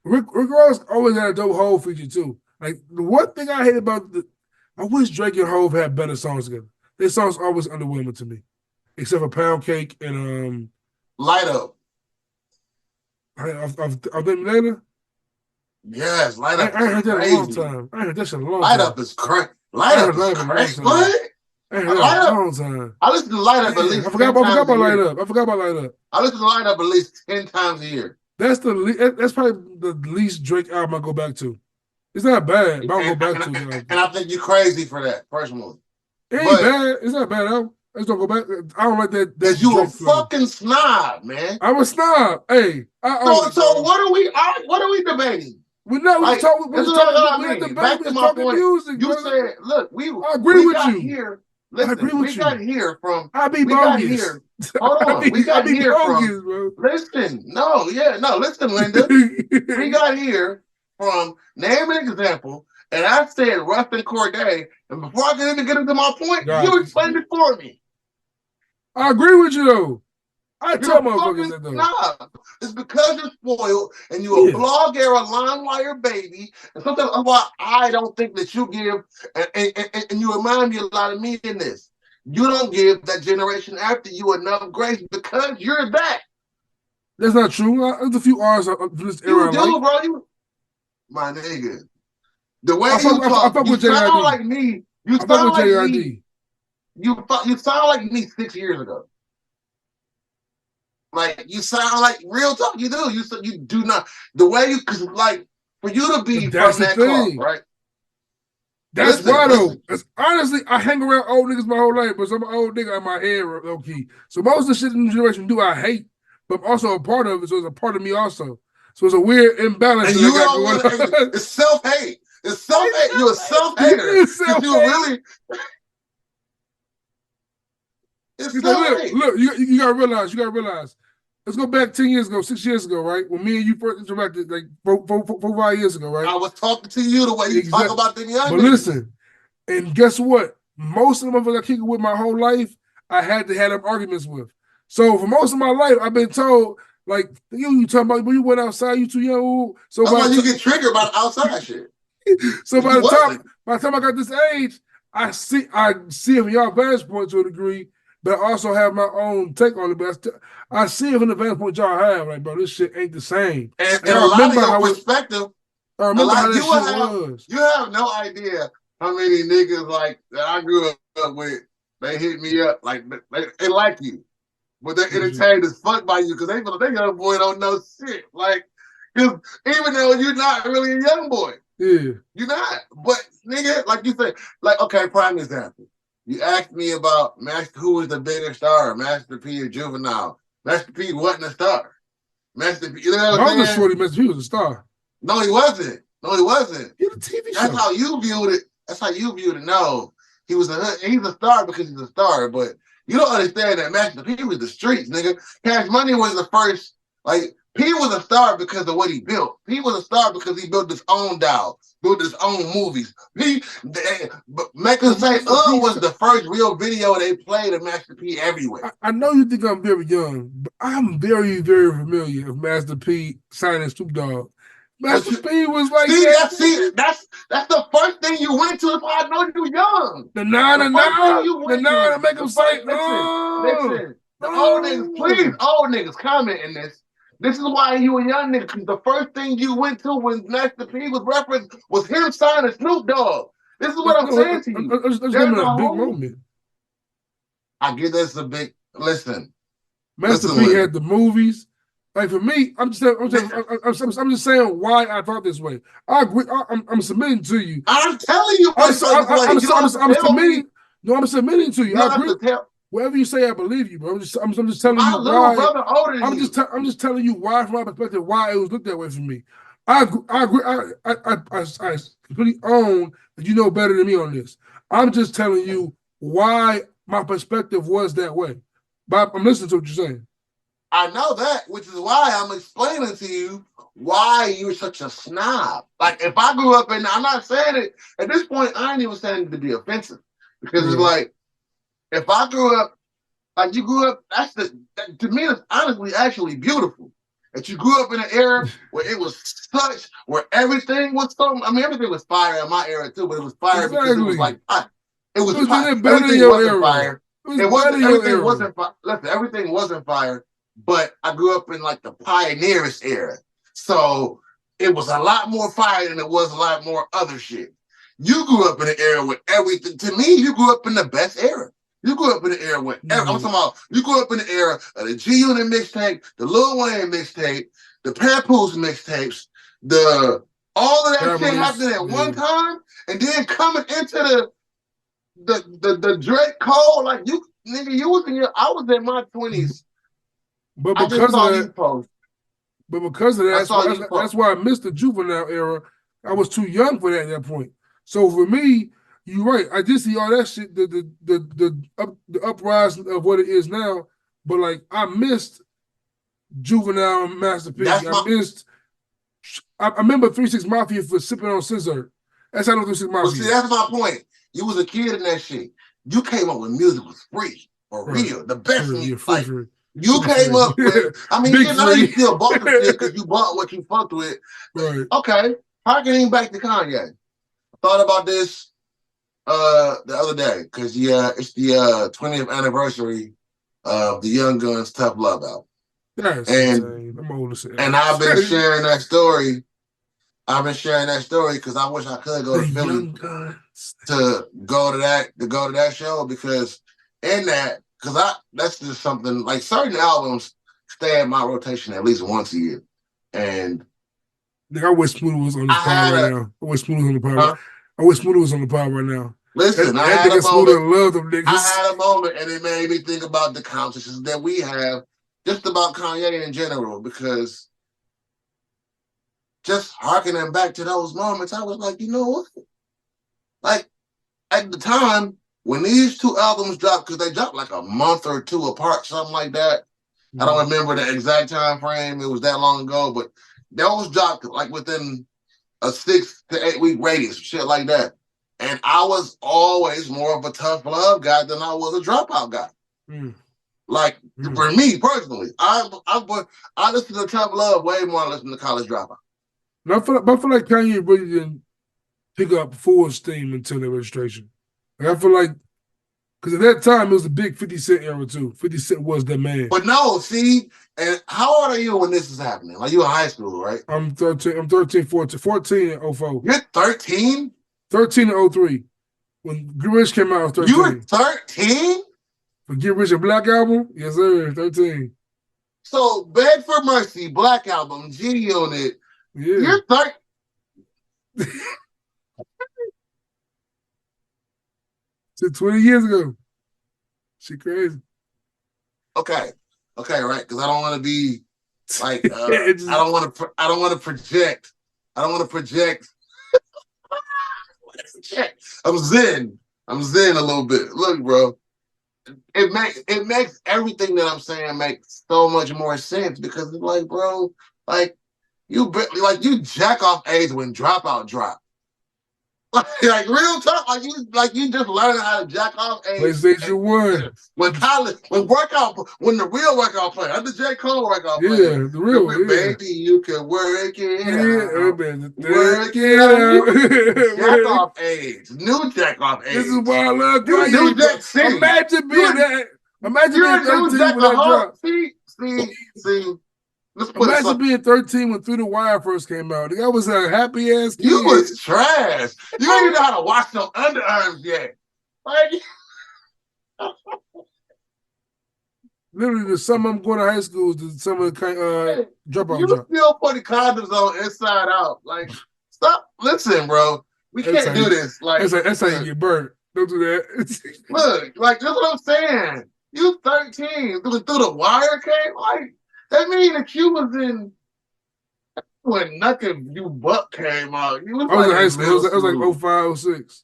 Rick Ross always had a dope Hove feature too. Like the one thing I hate about I wish Drake and Hove had better songs together. Their songs always underwhelming to me, except for Pound Cake and Light Up. Of them later. Yes, Light Up. I heard that a long time. I heard that shit a long time. Light Up is crazy. Light Up is crazy. What? I heard that a long time. I listen to Light Up at least. I forgot about Light Up. I listen to Light Up at least 10 times a year. That's probably the least Drake album I go back to. It's not bad, but I'll go back to it. And I think you're crazy for that, personally. It ain't bad. It's not bad album. I just don't go back. I don't like that. You Drake a fucking snob, man. I'm a snob. Hey. So what are we debating? We're talking music. You said, look, I agree with you. Here, listen, I agree with you. Got here from. I be bogus. Hold on. We got here bogus, from. Bro. Listen, listen, Linda. We got here from. Name an example, and I said Rustin Corday, and before I can even get into my point, you explained it for me. I agree with you though. I tell motherfuckers that though. Nah, it's because you're spoiled and you're a blog era limewire baby, and something about I don't think that you give, and you remind me a lot of me in this. You don't give that generation after you enough grace because you're that. That's not true. There's a few artists from this era. You do, bro. my nigga. The way I you fuck talk, you with sound JID. like me. You I fuck sound with like JID. me. You sound like me 6 years ago. Like you sound like real talk. You do. You do not the way you because like for you to be But that's from the that cloth, thing. right? That's Listen, why though. listen. It's, honestly, I hang around old niggas my whole life, but some old nigga in my head low key. So most of the shit the new generation do, I hate, but I'm also a part of it. So it's a part of me also. So it's a weird imbalance And that I you got don't going want to. on. It's self-hate. It's self-hate. You're a self-hater. It's Because you self-hate. really. It's Because self-hate. look, you gotta realize. Let's go back 10 years ago, 6 years ago, right? When me and you first interacted, like 5 years ago, right? I was talking to you the way you talk about them young But niggas. listen, and guess what? Most of the motherfuckers I kick it with my whole life, I had to have them arguments with. So for most of my life, I've been told, like, you talking about when you went outside, you too young. So That's why you get triggered by the outside shit. So by the wasn't. time I got this age, I see it from y'all vantage point to a degree, but I also have my own take on it. But I see it from the vantage point y'all have. Like, bro, this shit ain't the same. And I a lot of remember your how perspective, I remember how that shit was. you have no idea how many niggas like that I grew up with. They hit me up like they like you, but they're entertained as fuck by you because they feel like young boy don't know shit. Like, because even though you're not really a young boy, yeah, you're not. But nigga, like you said, like okay, prime example. You asked me about who was the bigger star, Master P or Juvenile. Master P wasn't a star. Master P, you know what I'm saying? I was a shorty. Master P was a star. No, he wasn't. No, he wasn't. He had a TV show. That's how you viewed it. That's how you viewed it. No, he's a star because he's a star, but you don't understand that Master P was the streets, nigga. Cash Money was the first, like, P was a star because of what he built. P was a star because he built his own dial, built his own movies. Make us say, was the first real video they played of Master P everywhere. I know you think I'm very young, but I'm very, very familiar with Master P signing Snoop Dogg. Master P was like that's the first thing you went to. That's why I know you young. The nine to make him say, listen. The old niggas, please, old niggas, comment in this. This is why you a young nigga, because the first thing you went to when Master P was referenced was him signing Snoop Dogg. This is what I'm saying to you. That's a big moment. I get that's a big, listen. Master P had the movies. Like for me, I'm just saying why I thought this way. I agree. I'm submitting to you. I'm telling you, I'm submitting. No, I'm submitting to you. I agree. Whatever you say, I believe you, bro. I'm just telling you why. Brother older than I'm just telling you why, from my perspective, why it was looked that way for me. I agree. I completely own that you know better than me on this. I'm just telling you why my perspective was that way. But I'm listening to what you're saying. I know that, which is why I'm explaining to you why you're such a snob. Like, if I grew up in, I'm not saying it, at this point, I ain't even saying it to be offensive. Because it's like, if I grew up, like you grew up, to me, it's honestly actually beautiful. That you grew up in an era where it was where everything was everything was fire in my era too, but it was fire because it was like, it was fire. Everything wasn't fire. Everything wasn't fire. Listen, everything wasn't fire. But I grew up in like the pioneerist era. So it was a lot more fire than it was a lot more other shit. You grew up in an era with everything. To me, you grew up in the best era. You grew up in the era with I'm talking about you grew up in the era of the G Unit mixtape, the Lil Wayne mixtape, the Papoose mixtapes, all of that shit happening at one time, and then coming into the Drake Cole, like you nigga, I was in my 20s. But because of that, that's why I missed the juvenile era. I was too young for that at that point. So for me, you're right. I did see all that shit, the uprising of what it is now. But like I missed Juvenile and Master P. I remember 3 6 Mafia for sipping on scissor. That's how I know 3 6 Mafia. Well, see, that's my point. You was a kid in that shit. You came up with music was free or real. The best music. Free. You came up with, you know you still bought the shit because you bought what you fucked with. Right. Okay. Harkening back to Kanye. I thought about this the other day because it's the 20th anniversary of the Young Guns Tough Love album. That's insane. I'm old as hell. And I've been sharing that story I've been sharing that story because I wish I could go The to Philly young guns. to go to that show because that's just something like certain albums stay in my rotation at least once a year. And Nigga, I wish Smooth was on this I pod had right a now. I wish Smooth was on the pod. huh? I wish Smooth was on the pod right now. Listen, I That had a nigga Smooth moment. love them I niggas. had a moment, and it made me think about the conversations that we have just about Kanye in general because just harkening back to those moments, I was like, you know what? Like at the time when these two albums dropped, because they dropped like a month or two apart, something like that. I don't remember the exact time frame. It was that long ago, but those dropped like within a 6 to 8 week radius, shit like that. And I was always more of a tough love guy than I was a dropout guy. Like for me personally, I listen to tough love way more than I listen to college dropout. And I feel like Kanye really didn't pick up full steam until the registration. Like I feel like because at that time it was a big 50 Cent era too. 50 Cent was the man. But no, see, and how old are you when this is happening? Like you in high school, right? I'm 13, 14 in 04. You're 13? 13 in 03. When Get Rich came out, I was 13. You were 13? For Get Rich and Black album? Yes, sir, 13. So Beg for Mercy, Black album, G Unit. Yeah. You're 13. It's 20 years ago. She crazy. Okay, right? Because I don't want to be like I don't want to project. I don't want to project. I'm zen a little bit. Look, bro, it makes everything that I'm saying make so much more sense because it's like, bro, like you jack off age when Dropout dropped. Like real talk, like you just learning how to jack off age. PlayStation 1. When the real workout plan, not the J. Cole workout plan. Yeah, the real one. Baby, you can work it out. Work it out. Jack off age. New jack off age. This is why I love You new jack Kanye. Imagine being that. Imagine You're being 13 new jack when that dropped. See. Let's put Imagine being 13 when Through the Wire first came out. The guy was a happy ass kid. You was trash. You don't even know how to wash your underarms yet. Like, literally, the summer I'm going to high school is the summer dropout you drop. still putting condoms on inside out. Like, stop. Listen, bro. We can't do this. Like, that's how you get burned. Don't do that. Look, like that's what I'm saying. You 13 through the Wire came. Like that means that you was in when Nothing You Buck came out. You was I was like in high school. It was like 05, 06.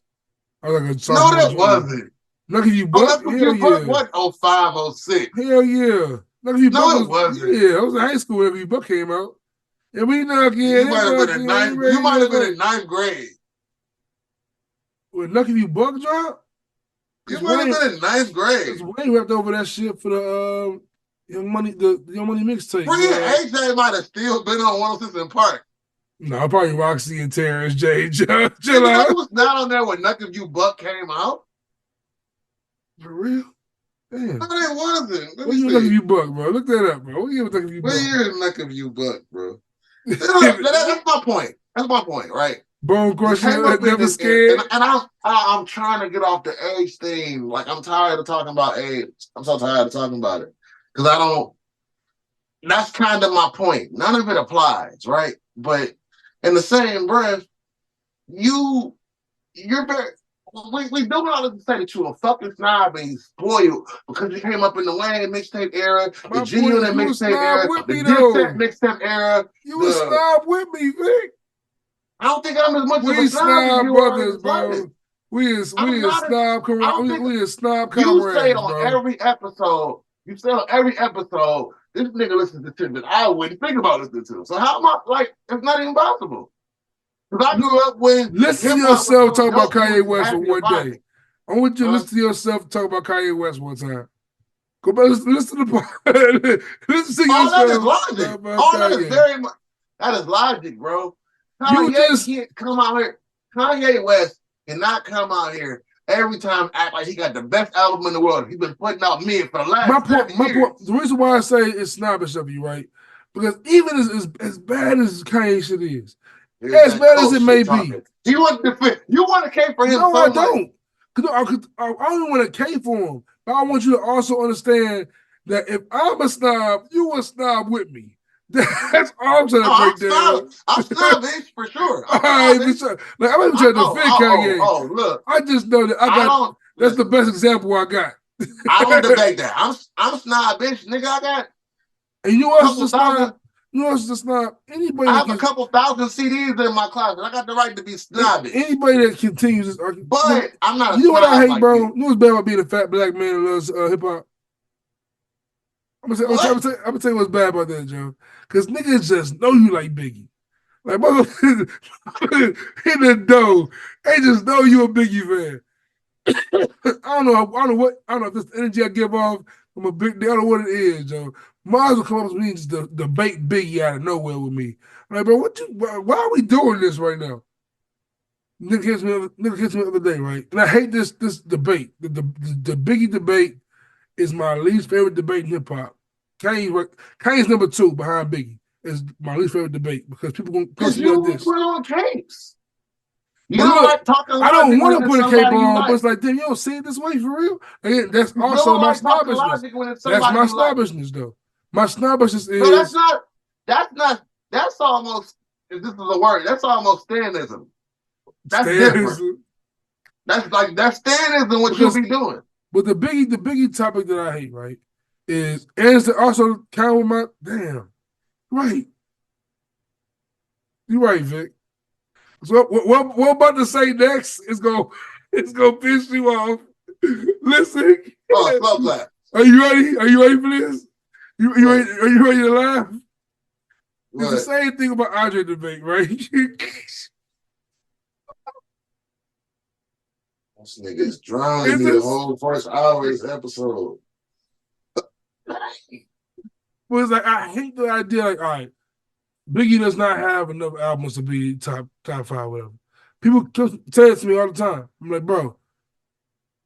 I was like a sophomore. No, that wasn't. Nothing You Buck? Nothing You Buck what 05, 06. Hell yeah. Nothing You Buck it wasn't. Yeah, I was in high school when Nothing You Buck came out. And we knock in. You might have been in ninth grade. When Nothing You Buck dropped? You might have been in ninth grade. Because Wayne rapped over that shit for the Young Money mixtape. AJ might have still been on 106 in Park. No, probably Roxy and Terrence J. Chill out. Was not on there when Nothing You Buck came out. For real? Damn. No, it wasn't. What year Nothing You Buck, bro? Look that up, bro. What year Nothing You Buck? What year is Nothing You Buck, bro? That's my point. That's my point, right? Bone crushing, never scared. And I'm trying to get off the age thing. Like, I'm tired of talking about age. I'm so tired of talking about it. Because that's kind of my point. None of it applies, right? But in the same breath, you're very, we don't all to say that you're a fucking snob and you spoiled because you came up in the Wayne mixtape era, the G-Unit mixtape era, the Dipset mixtape era. You a snob with me, Vic. I don't think I'm as much of a snob brothers, bro. We is snob comrades. We is snob comrades. You say on every episode, this nigga listens to shit that I wouldn't think about listening to. So how am I, like, it's not even possible. Because I grew up when... Listen to yourself talk about Kanye West for one day. I want you to listen to yourself talk about Kanye West one time. Go back, listen to the listen to yourself. That is logic. That is very much... That is logic, bro. Kanye can't come out here. Kanye West cannot come out here every time act like he got the best album in the world. He's been putting out mid for the last my point. The reason why I say it's snobbish of you, right? Because even as bad as Kanye shit is, As bad as it may be. You want to K for him no, so I much. don't. I don't want to K for him, but I want you to also understand that if I'm a snob, you a snob with me. That's all I'm trying to break down. I'm snobbish for sure. All right, for sure. Like, I'm not even trying to defend Kanye. Look. I just know that that's the best example I got. I don't debate that. I'm snobbish, nigga. I got. And you also snob. You also snob. Anybody. I have a couple thousand CDs in my closet. I got the right to be snobbish. Anybody that continues this argument. But I'm not. You know what I hate, bro? You know what's bad about being a fat black man who loves hip hop? I'm gonna tell you what's bad about that, Joe. Because niggas just know you like Biggie. Like, motherfuckers in the dough, they just know you a Biggie fan. I don't know if this energy I give off from a big deal. I don't know what it is, Joe. Might as well come up with me and just debate Biggie out of nowhere with me. I'm like, bro, why are we doing this right now? Nigga hits me the other day, right? And I hate this debate. The Biggie debate is my least favorite debate in hip hop. Kanye's number 2 behind Biggie is my least favorite debate because people gonna push me like this. Put on capes. You don't like talking. I don't want to put a cape on, but it's like, damn, you don't see it this way for real. And that's also my snobbishness. That's my snobbishness, though. My snobbishness is. No, that's almost. If this is a word, that's almost Stanism. That's different. That's Stanism. What you be doing? But the Biggie topic that I hate, right, is and also kind of with my damn right. You're right, Vic. So what I'm about to say next is gonna piss you off. Listen. Slow clap. Are you ready? Are you ready for this? You ready? Are you ready to laugh? It's the same thing about Andre debate, right? This nigga is drowning me the whole first hour of this episode. Well, it's like I hate the idea. Like, all right, Biggie does not have enough albums to be top 5, whatever. People say it to me all the time. I'm like, bro,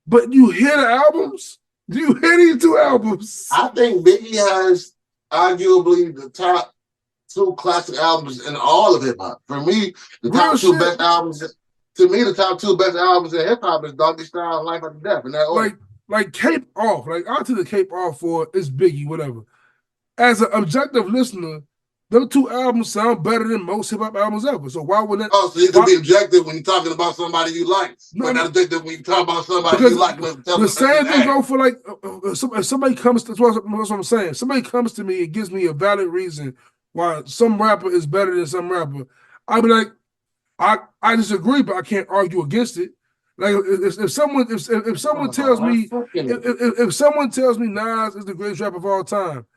but you hear the albums? Do you hear these 2 albums? I think Biggie has arguably the top 2 classic albums in all of hip hop. For me, the top 2 best albums. To me, the top 2 best albums in hip hop is Doggy Style and Life After Death. In that order. Like Cape Off. Like I'll take the Cape Off for it's Biggie, whatever. As an objective listener, those 2 albums sound better than most hip hop albums ever. So why would that? Oh, so you can be objective when you're talking about somebody you like, but not objective when you talk about somebody you like. The same thing go for like if somebody comes to. That's what I'm saying. Somebody comes to me and gives me a valid reason why some rapper is better than some rapper. I'd be like, I disagree, but I can't argue against it. Like if someone tells me if someone tells me Nas is the greatest rapper of all time,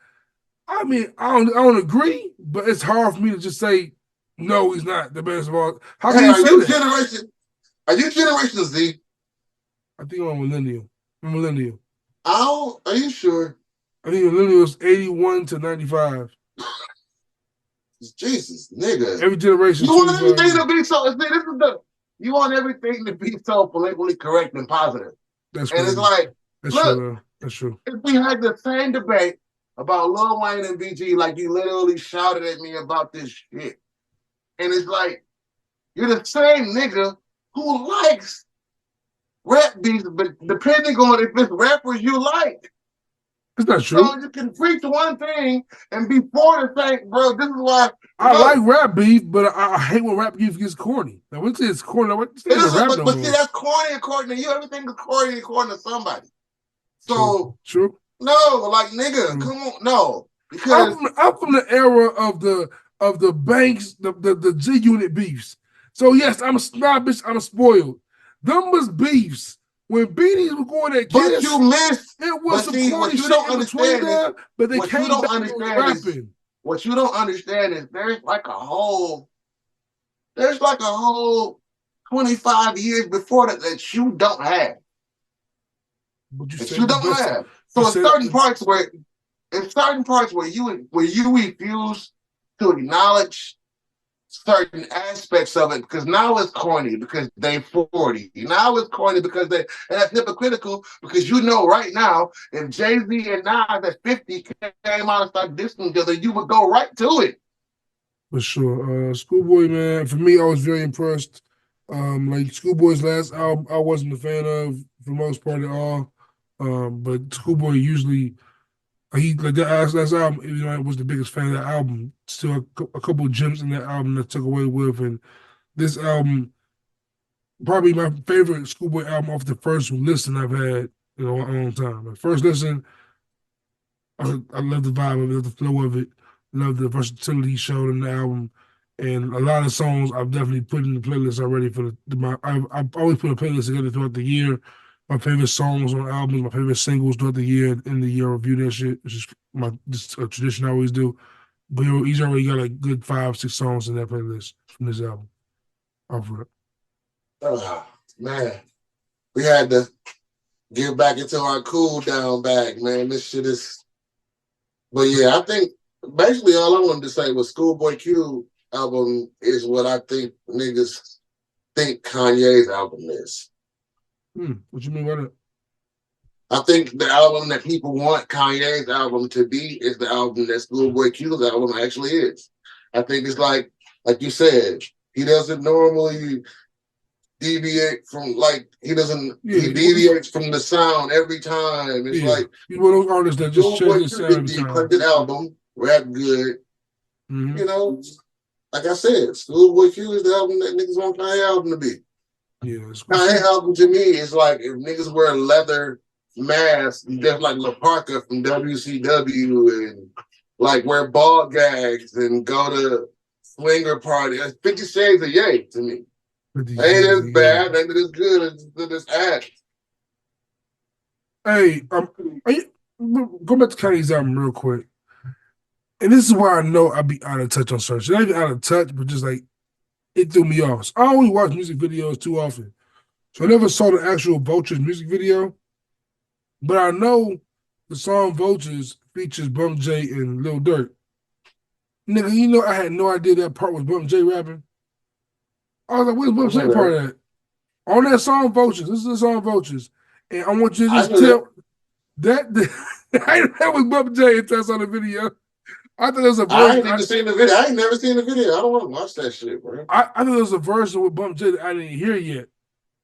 I mean I don't agree, but it's hard for me to just say no, he's not the best of all. How can you say that? Are you Generation Z? I think I'm millennial. Millennial. Are you sure? I think millennial is 81 to 95. Jesus, nigga. Every generation. You want everything to be so. You want everything to be so politically correct and positive. That's and true. It's like, that's true. If we had the same debate about Lil Wayne and BG, like you literally shouted at me about this shit, and it's like you're the same nigga who likes rap beats, but depending on if it's rappers you like. It's not true. So you can preach one thing and be for the same, bro. This is why I like rap beef, but I hate when rap beef gets corny. Now, when it's corny, but see, that's corny according to you. Everything is corny according to somebody. So true. No, like nigga, come on, no. Because I'm from the era of the banks, the G Unit beefs. So yes, I'm snobbish, I'm spoiled. Them was beefs. When beanies were going at kids, but you missed. It was some corny shit in between there, but they came back and rapping. What you don't understand is there's like a whole 25 years before that you don't have. You don't have. So in certain parts where you refuse to acknowledge certain aspects of it, because now it's corny because they 40. Now it's corny because and that's hypocritical because you know right now if Jay-Z and Nas at 50 came out and started dissing each other, you would go right to it. For sure. Schoolboy, man, for me, I was very impressed. Like Schoolboy's last album, I wasn't a fan of for the most part at all. But Schoolboy usually he like that last album, even though I was the biggest fan of that album, still a couple of gems in that album that took away with. And this album, probably my favorite Schoolboy album off the first listen I've had in a long time. My first listen, I love the vibe of it, love the flow of it, love the versatility he showed in the album, and a lot of songs I've definitely put in the playlist already for I've always put a playlist together throughout the year. My favorite songs on albums, my favorite singles throughout the year, in the year review that shit. It's just a tradition I always do. But he's already got like good 5, 6 songs in that playlist from this album. Off of it. Man, we had to get back into our cool down bag, man. This shit is. But yeah, I think basically all I wanted to say was Schoolboy Q album is what I think niggas think Kanye's album is. What you mean by that? I think the album that people want Kanye's album to be is the album that Schoolboy Q's album actually is. I think it's like you said, he doesn't normally deviate from he deviates from the sound every time. It's like he's one of those artists that just change the sound. The eclectic album, rap good. Mm-hmm. You know, like I said, Schoolboy Q is the album that niggas want Kanye album to be. Yeah, Kanye album to me is like if niggas wear leather masks, just like La Parka from WCW, and like wear ball gags and go to swinger party. That's 50 Shades of Ye to me. Ain't as bad, ain't as good as this act. Hey, go back to Kanye's album real quick. And this is why I know I'll be out of touch on search. Not even out of touch, but just like it threw me off. So I always watch music videos too often. So I never saw the actual Vultures music video. But I know the song Vultures features Bum J and Lil Durk. Nigga, you know I had no idea that part was Bum J rapping. I was like, where's Bum J part of that? On that song Vultures. This is the song Vultures. And I want you to just tell that that was Bum J until I saw the video. I thought there was a version. I ain't even seen the video. I ain't never seen the video. I don't want to watch that shit, bro. I thought there was a version with Bum J that I didn't hear yet.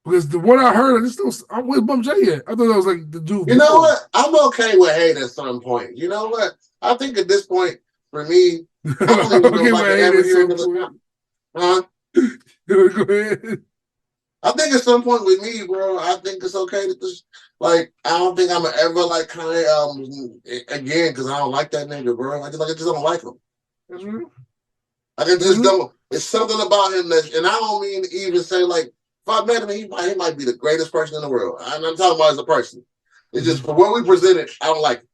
Because the one I heard, where's Bum J at? I thought that was like the dude. You know what? I'm okay with hate at some point. You know what? I think at this point, for me, I don't even know if I can ever hear another. Huh? Go ahead. I think at some point with me, bro, I think it's okay to just I don't think I'm ever like Kanye albums again because I don't like that nigga, bro. I just don't like him. That's real. I just don't. It's something about him that, and I don't mean to even say like if I met him, he might be the greatest person in the world. I'm talking about as a person. It's just for what we presented, I don't like it.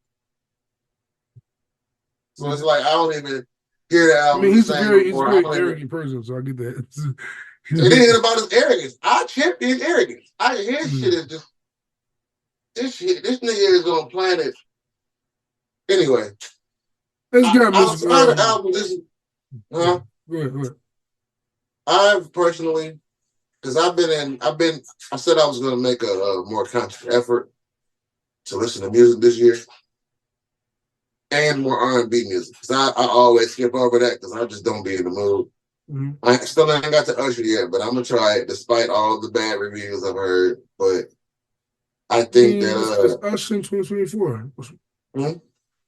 So it's like I don't even hear the album. I mean, he's a very arrogant person, so I get that. It ain't about his arrogance. I champion arrogance. His shit is just this shit. This nigga is on planet. Anyway, outside the album, Go ahead. I've personally, because I said I was going to make a more conscious effort to listen to music this year and more R&B music. Because I always skip over that because I just don't be in the mood. Mm-hmm. I still ain't got to Usher yet, but I'm gonna try it despite all the bad reviews I've heard. But I think it's Usher in 2024. Hmm?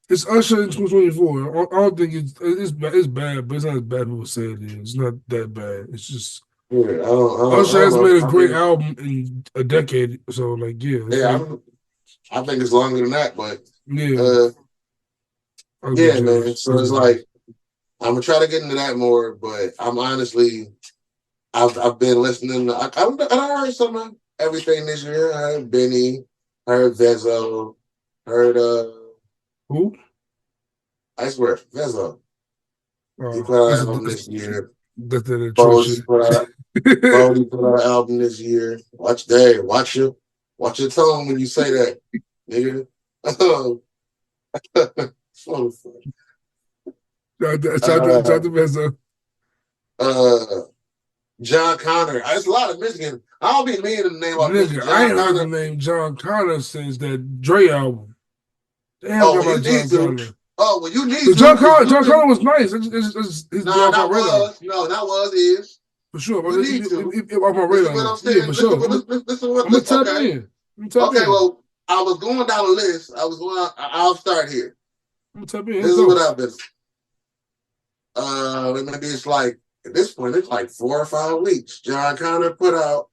It's Usher in 2024. I don't think it's bad, but it's not as bad as people say it is. It's not that bad. It's just Usher has made a great album in a decade. So I think it's longer than that, but man. So it's like. I'm gonna try to get into that more, but I'm honestly, I've been listening. I heard some of everything this year. I heard Benny, heard Vezzo, heard who? I swear, Vezzo. He put out an album this year. Bodie put out an album this year. Watch your tone when you say that, nigga. Shout out to Vezzo. John Connor. There's a lot of Michigan. I don't be meaning to name off nigga. I ain't heard the name John Connor since that Dre album. Damn, John Connor. Oh, well, you need So to. John Connor was nice. It's No, off my radar. that was is. For sure. You need to. It off my Listen radar. what I'm Yeah, saying. for sure. I'm gonna tap okay. in. I'm gonna tap Okay, in. well, I was going down the list. I'll start here. I'm gonna tap in. This is what I've been. Maybe it's like at this point, it's like 4 or 5 weeks. John Connor put out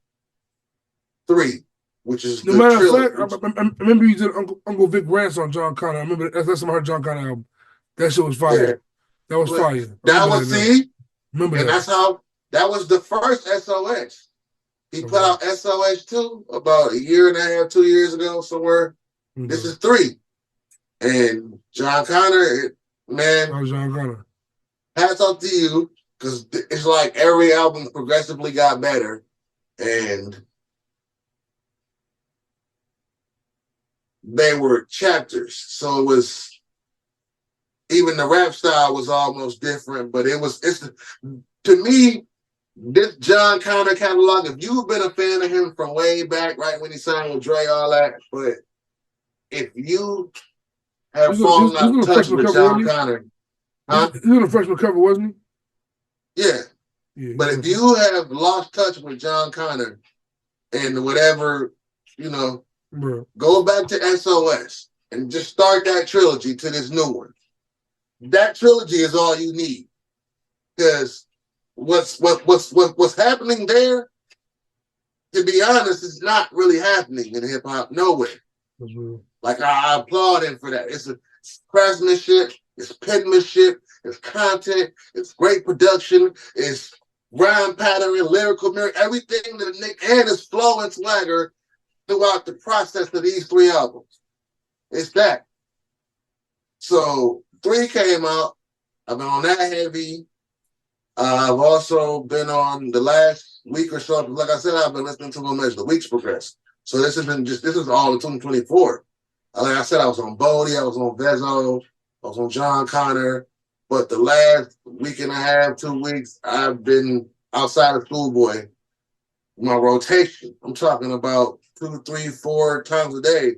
3, which is no the matter trilogy. of fact, I remember you did Uncle Vic rants on John Connor. I remember that's time I heard John Connor album. That shit was fire. Yeah. That was fire. That was Remember and that. that's how that was the first SOS. He put out SOS 2 about 1.5 years, 2 years ago, somewhere. Mm-hmm. This is 3. And John Connor, man. That was John Connor. Hats off to you, because it's like every album progressively got better. And they were chapters. So it was, even the rap style was almost different, but to me, this John Connor catalog, if you've been a fan of him from way back, right when he signed with Dre, all that, but if you have fallen out of touch with John Connor, he was on a freshman cover, wasn't he? Yeah. But if you have lost touch with John Connor and whatever, go back to SOS and just start that trilogy to this new one. That trilogy is all you need, because what's happening there, to be honest, is not really happening in hip hop nowhere. Like I applaud him for that. It's craftsmanship, it's penmanship, it's content, it's great production, it's rhyme pattern, lyrical mirror, everything that Nick and his flow and swagger throughout the process of these 3 albums. It's that. So 3 came out. I've been on that heavy. I've also been on the last week or so. Like I said, I've been listening to them as the weeks progress. So this is all in 2024. Like I said, I was on Bodie, I was on Vezo, I was on John Connor. But the last week and a half, 2 weeks, I've been outside of Schoolboy. My rotation, I'm talking about 2, 3, 4 times a day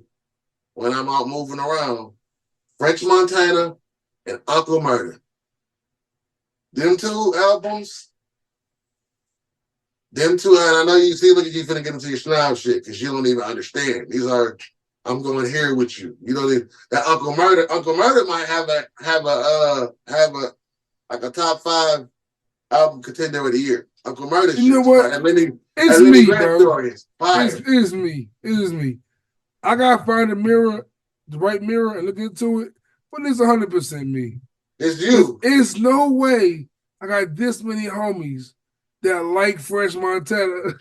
when I'm out moving around. French Montana and Uncle Murder. Them 2 albums, and I know you see, look at you finna get into your snob shit because you don't even understand. These are, I'm going here with you. You know that Uncle Murder might have a top 5 album contender of the year. Uncle Murder. You know what? It's me, bro. It's me. It is me. I gotta find the right mirror, and look into it. But it's 100% me. It's you. It's no way I got this many homies that like French Montana.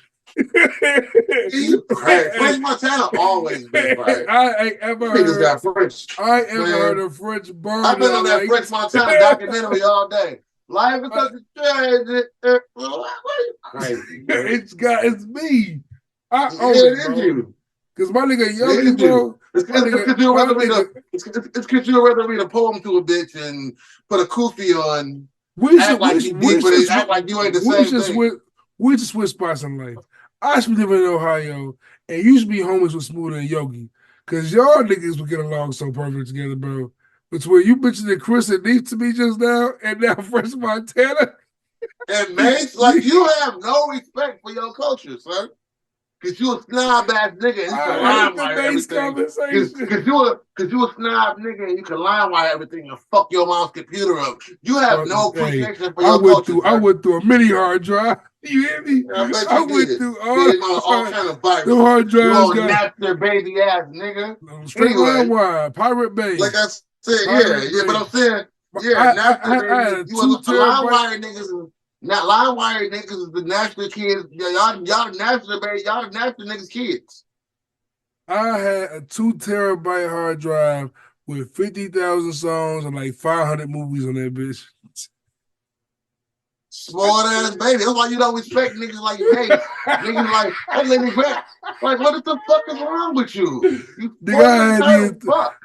French Montana always been right. I ain't ever heard a French bar. I've been on that French Montana documentary all day. Life is such a crazy. It's me. It is you. Because my nigga Yogi, bro. It's because you'd rather read a poem to a bitch and put a kufi on. Act like you ain't the same thing. We just switch spots in life. I should be living in Ohio, and you should be homies with Smoother and Yogi. Because y'all niggas would get along so perfect together, bro. Between you bitches and Chris and needs to be just now, and now French Montana. And Mace, like, you have no respect for your culture, sir. Because you a snob ass nigga and you can line wire everything. Because you a snob nigga and you can line wire everything and fuck your mom's computer up. You have no appreciation for your culture. I went through a mini hard drive. You hear me? I went through all kind of viruses. The hard drives got their baby ass nigga. Straight line wire, Pirate Bay. Like I said, but I'm saying, Napster, you line wire niggas. Now, LimeWire niggas is the Napster kids. Y'all Napster, baby. Y'all the Napster niggas kids. I had a 2 terabyte hard drive with 50,000 songs and like 500 movies on that bitch. Smart ass baby. That's why you don't respect niggas like me. Niggas like, like, what the fuck is wrong with you?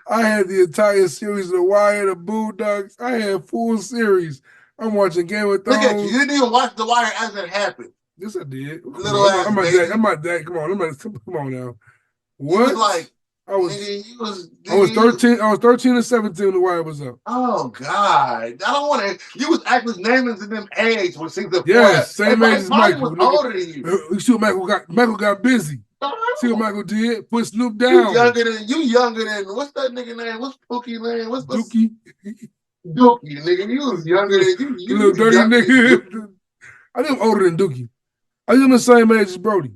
I had the entire series of The Wire, The Boondocks. I had full series. I'm watching Game of Thrones. Look at you. You didn't even watch The Wire as it happened. Yes, I did. I'm my dad. Come on, come on now. What? You was like, I was Nigga, you was. I was nigga, 13. I was 13 and 17 when the wire was up. Oh God! I don't want to. You was actually naming to them age when things before. Yes, same age as Mike Michael. was Nigga. older than you. You see what Michael got busy. See what Michael did? Put Snoop You down. younger than what's that nigga name? What's Pookie name? What's Dookie. Dookie, nigga? You was younger than you. The little dirty younger than nigga. I think I'm older than Dookie. I think I'm the same age as Brody.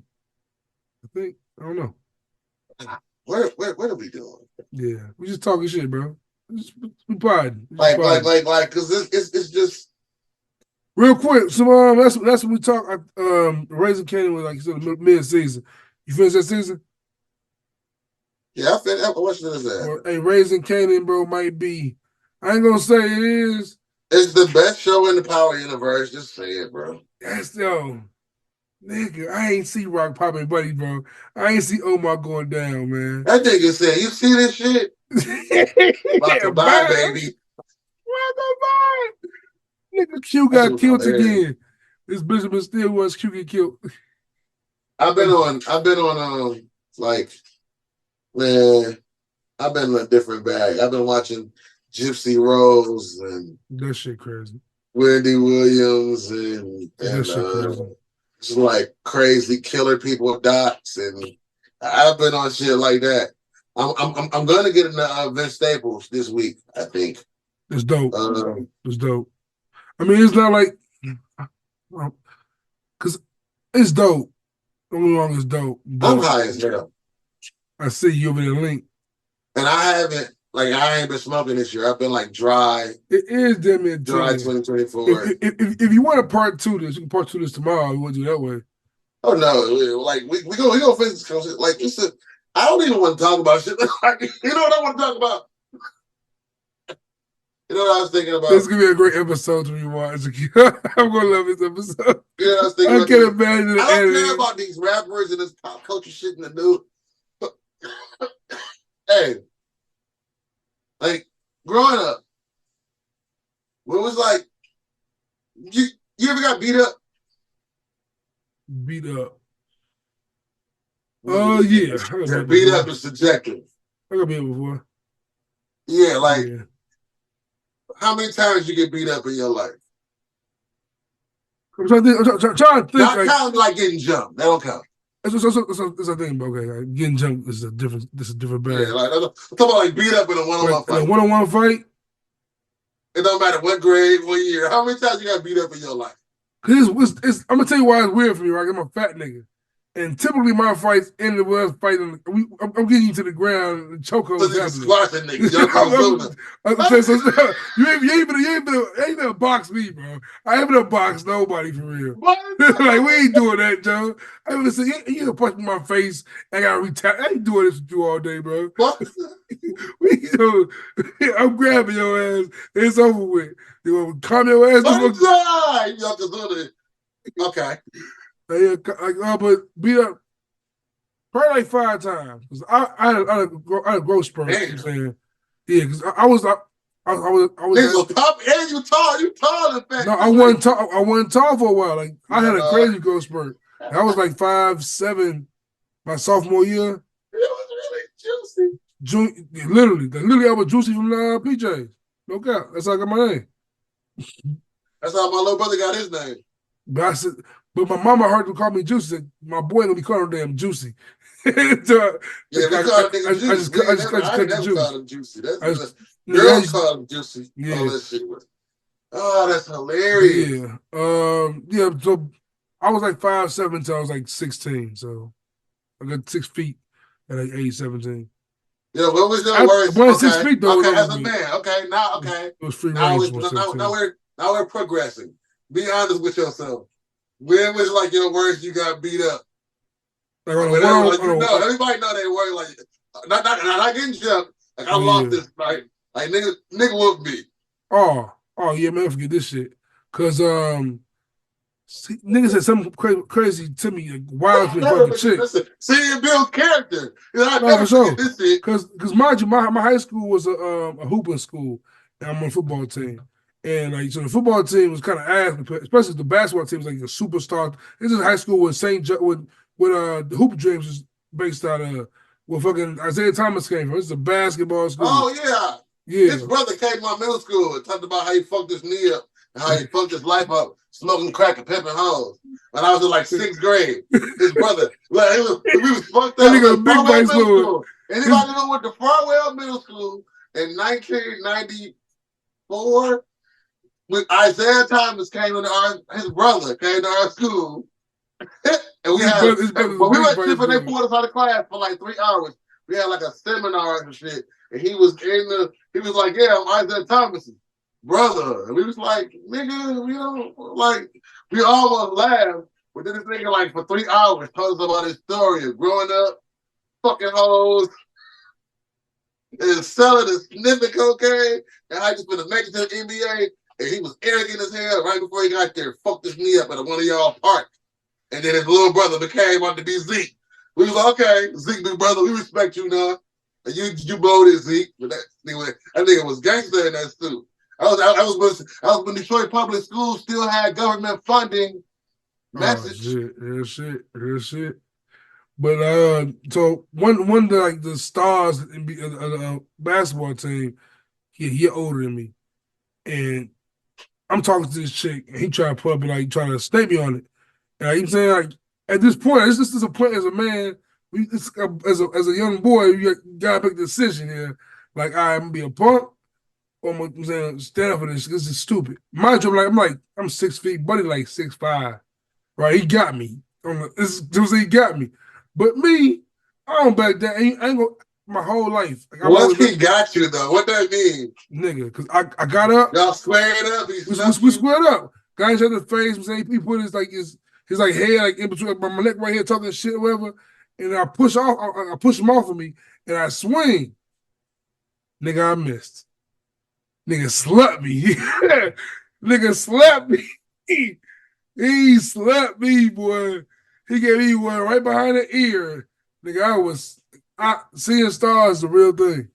I think. I don't know. What are we doing? Yeah, we just talking shit, bro. We potting. Like, because it's just real quick. So that's when we talk. Raising Canyon was like you said mid season. You finished that season? yeah. I feel what should I say? Well, hey, Raising Canyon, bro, might be. I ain't gonna say it is. It's the best show in the Power Universe. Just say it, bro. That's nigga. I ain't see Rock popping buddy, bro. I ain't see Omar going down, man. That nigga said, "You see this shit? About to buy, baby." Nigga, Q got killed again. This Bishop is still was Q get killed. I've been on like, man, I've been in a different bag. I've been watching Gypsy Rose and That shit crazy. Wendy Williams and That shit crazy. just like crazy killer people docs, and I've been on shit like that. I'm gonna get into Vince Staples this week. I think it's dope. It's dope. I mean, it's not like because it's dope. Don't get me wrong, it's dope. I'm high as hell. I see you over there, link, and I ain't been smoking this year. I've been like dry. It is damn near dry 2024. If you want to part two this, you can part two this tomorrow. You want to do that way? Oh no, like we gonna finish this conversation. Like I don't even want to talk about shit. Like, you know what I want to talk about? You know what I was thinking about? This is gonna be a great episode to rewatch. I'm gonna love this episode. You know what I was thinking I about? can't imagine. I don't care about these rappers and this pop culture shit in the news. Hey, like growing up, when it was like you ever got beat up? Beat up. Oh yeah. Beat up is subjective. I got beat up before. Yeah, like how many times you get beat up in your life? I'm trying to think. Not counting like getting jumped. That don't count. That's a thing, but okay, like, getting jumped is a different bag. Yeah, like I'm talking about like beat up in a one-on-one fight. In a one-on-one fight. It don't matter what grade, what year. How many times you got beat up in your life? Cause I'm gonna tell you why it's weird for me, right? I'm a fat nigga. And typically my fights ended with us fighting. I'm getting you to the ground and chokehold. So squashing niggas. You ain't been box me, bro. I ain't been box nobody for real. Like we ain't doing that, Joe. I ain't say you gonna punch me in my face. I gotta retaliate. I ain't doing this with you all day, bro. I'm grabbing your ass. It's over with. You want to calm your ass? Okay. But beat up probably like 5 times. Cause I had a growth spurt. You know what I'm saying? Yeah, because I was. Nigga, pop, and you tall and fat. No, I wasn't tall for a while. Like I had a crazy growth spurt. I was like 5'7" my sophomore year. It was really juicy. Literally, I was juicy from PJs. No cap. That's how I got my name. That's how my little brother got his name. But my mama heard them call me Juicy. Said, my boy gonna be calling him damn Juicy. Yeah, we call him nigga Juicy. I just never called him Juicy. Girls call him Juicy. Yeah. All that shit. Oh, that's hilarious. Yeah. So I was like 5'7" until I was like 16. So I got 6 feet at like age 17. Yeah, what was your worst? 6 feet though. Okay, as a man. Okay, now it was free range. Now we're progressing. Be honest with yourself. When was like your worst you got beat up? Like, everybody know they were like not getting jumped. Like I lost this fight. Like nigga whooped me. Oh yeah, man, forget this shit. Cause niggas said something crazy to me, like wild to me fucking shit. See it builds character. I never forget this shit. Cause mind you, my high school was a hooping school, and I'm on a football team. And like so, the football team was kind of ass, especially the basketball team was like a superstar. This is high school with the Hoop Dreams is based out of. where fucking Isaiah Thomas came from. It's a basketball school. Oh yeah. Yeah. His brother came to my middle school and talked about how he fucked his knee up and how he fucked his life up, smoking crack and pimping hoes. When I was in like 6th grade, his brother, like, we was fucked up. That nigga a big Farwell white Middle school. School. Anybody know what the Farwell Middle School in 1994? When Isaiah Thomas came to his brother came to our school. And we had, but we were tripping, they pulled us out of class for like 3 hours. We had like a seminar and shit. And he was like, yeah, I'm Isaiah Thomas' brother. And we was like, nigga, we almost laughed. But then this nigga, like, for 3 hours, told us about his story of growing up, fucking hoes, and selling and sniffing cocaine, and I just been to make it to the NBA, and he was arrogant as hell right before he got there, fucked his knee up at one of y'all park. And then his little brother became wanted to be Zeke. We was like, okay, Zeke, big brother, we respect you now. And you blowed it, Zeke. But that nigga was gangster in that suit. I was when Detroit Public Schools still had government funding. Message. Real shit. But so one of the stars in the basketball team, he older than me, and I'm talking to this chick, and he trying to put up and like trying to snake me on it. And I'm saying, like, at this point, this is a point as a man, as a young boy, you gotta make a decision here. Like, I'm gonna be a punk, or I'm saying stand up for this. This is stupid. Mind you, I'm 6 feet, buddy, like 6'5". Right? He got me. He got me. But me, I don't back down. I ain't gonna my whole life. Like, what he got you though? What that mean? Nigga, because I got up. Y'all squared up. We squared up. Got each other's face. He put his head like in between my neck right here talking shit or whatever. And I push him off of me and I swing. Nigga, I missed. Nigga slapped me. Nigga slapped me. He slapped me, boy. He gave me one right behind the ear. Nigga, seeing stars is the real thing.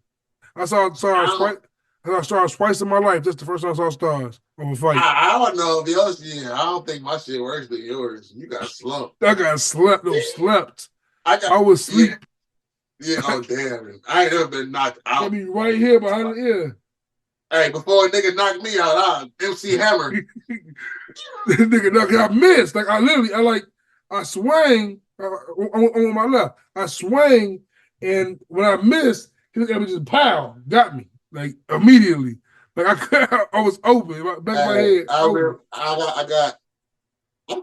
I saw stars twice. I saw stars twice in my life. That's the first time I saw stars of a fight. I don't know if yours, I don't think my shit worse than yours. You got slumped. I got slept. I I was asleep. Yeah, oh damn. I ain't never been knocked out. I mean, right here behind the ear. Hey, before a nigga knocked me out, I MC Hammer. Nigga, I missed. Like, I swang on my left. I swang, and when I missed, he looked at me just pow, got me. Like, immediately. Like, I was open. Back of my head. I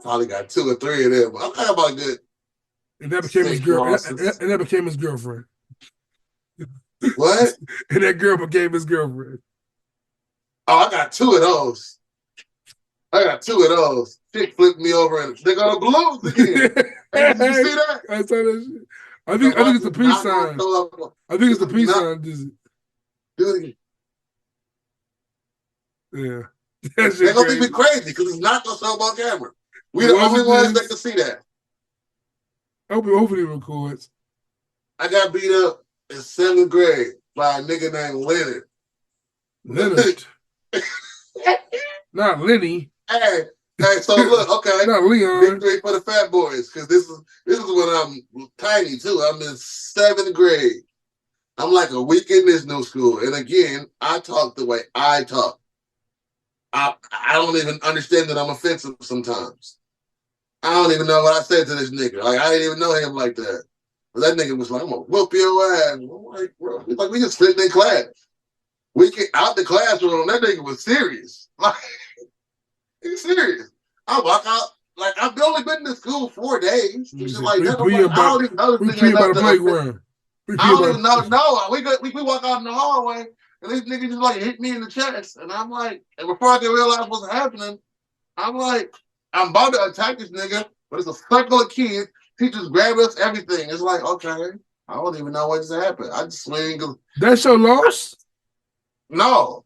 probably got 2 or 3 of them. I'm talking about good. And that became his girl. And that became his girlfriend. What? And that girl became his girlfriend. Oh, I got 2 of those. Chick flipped me over and they got a balloons again. Hey, did you see that? I saw that shit. I think it's the peace sign. I think it's the peace sign. Do it again. Yeah. They're gonna think we crazy because it's not gonna show up on camera. We the only ones that can see that. Hopefully it records. I got beat up in 7th grade by a nigga named Leonard. Leonard. Not Lenny. Hey, so look, okay. Not Leon. Victory for the fat boys, because this is when I'm tiny too. I'm in 7th grade. I'm like a week in this new school. And again, I talk the way I talk. I don't even understand that I'm offensive sometimes. I don't even know what I said to this nigga. Like, I didn't even know him like that. But that nigga was like, I'm gonna whoop your ass. I'm like, bro, he's like, we just sitting in class. We get out the classroom, that nigga was serious. Like, he's serious. I walk out, like, I've only been to school 4 days. Just like that. I don't even know this nigga about the playground. I don't even know. No, we walk out in the hallway, and this nigga just like hit me in the chest. And I'm like, and before I can realize what's happening, I'm like, I'm about to attack this nigga, but it's a circle of kids. Teachers grab us, everything. It's like, okay, I don't even know what just happened. I just swing. That's your loss? No.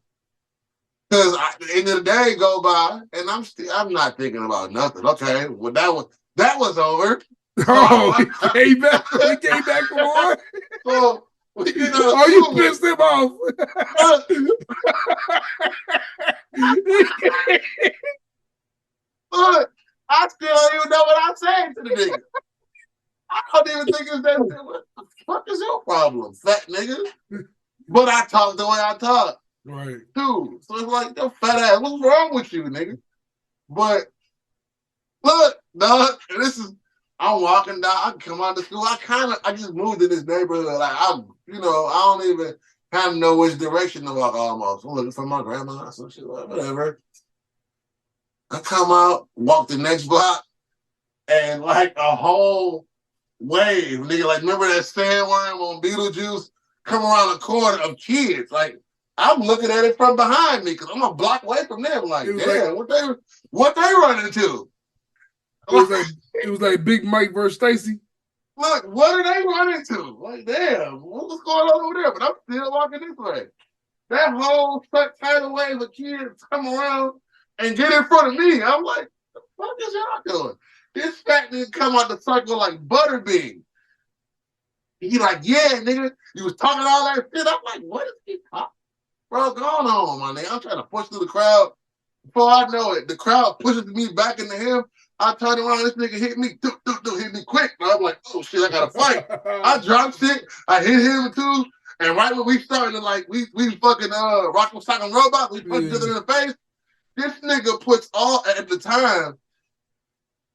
Because the end of the day go by, and I'm not thinking about nothing. Okay, well, that was over. Oh, we came back for more? So, you pissed him off. Look, I still don't even know what I said to the nigga. I don't even think it's that. What the fuck is your talk the way I talk. Right. Too. So it's like, yo, fat ass, what's wrong with you, nigga? But look, dog, I'm walking down, I come out of school, I just moved in this neighborhood. Like I don't even kind of know which direction to walk almost. I'm looking for my grandma or some shit, like, whatever. I come out, walk the next block, and like a whole wave, nigga, like remember that sandworm on Beetlejuice come around the corner of kids. Like I'm looking at it from behind me because I'm a block away from them. Like, damn, what they running to? It was like Big Mike versus Stacy. Look, what are they running to? Like, damn, what's going on over there? But I'm still walking this way. That whole tidal wave of kids come around and get in front of me. I'm like, the fuck is y'all doing? This fat nigga come out the circle like Butterbean. He like, yeah, nigga, you was talking all that shit. I'm like, what is he talking? Bro, going on, my nigga. I'm trying to push through the crowd. Before I know it, the crowd pushes me back into him. I turn around, this nigga hit me, hit me quick. I'm like, oh shit, I gotta fight. I dropped shit, I hit him too, and right when we started to like, we fucking rock with sock and robot, we punched each other in the face. This nigga puts all, at the time,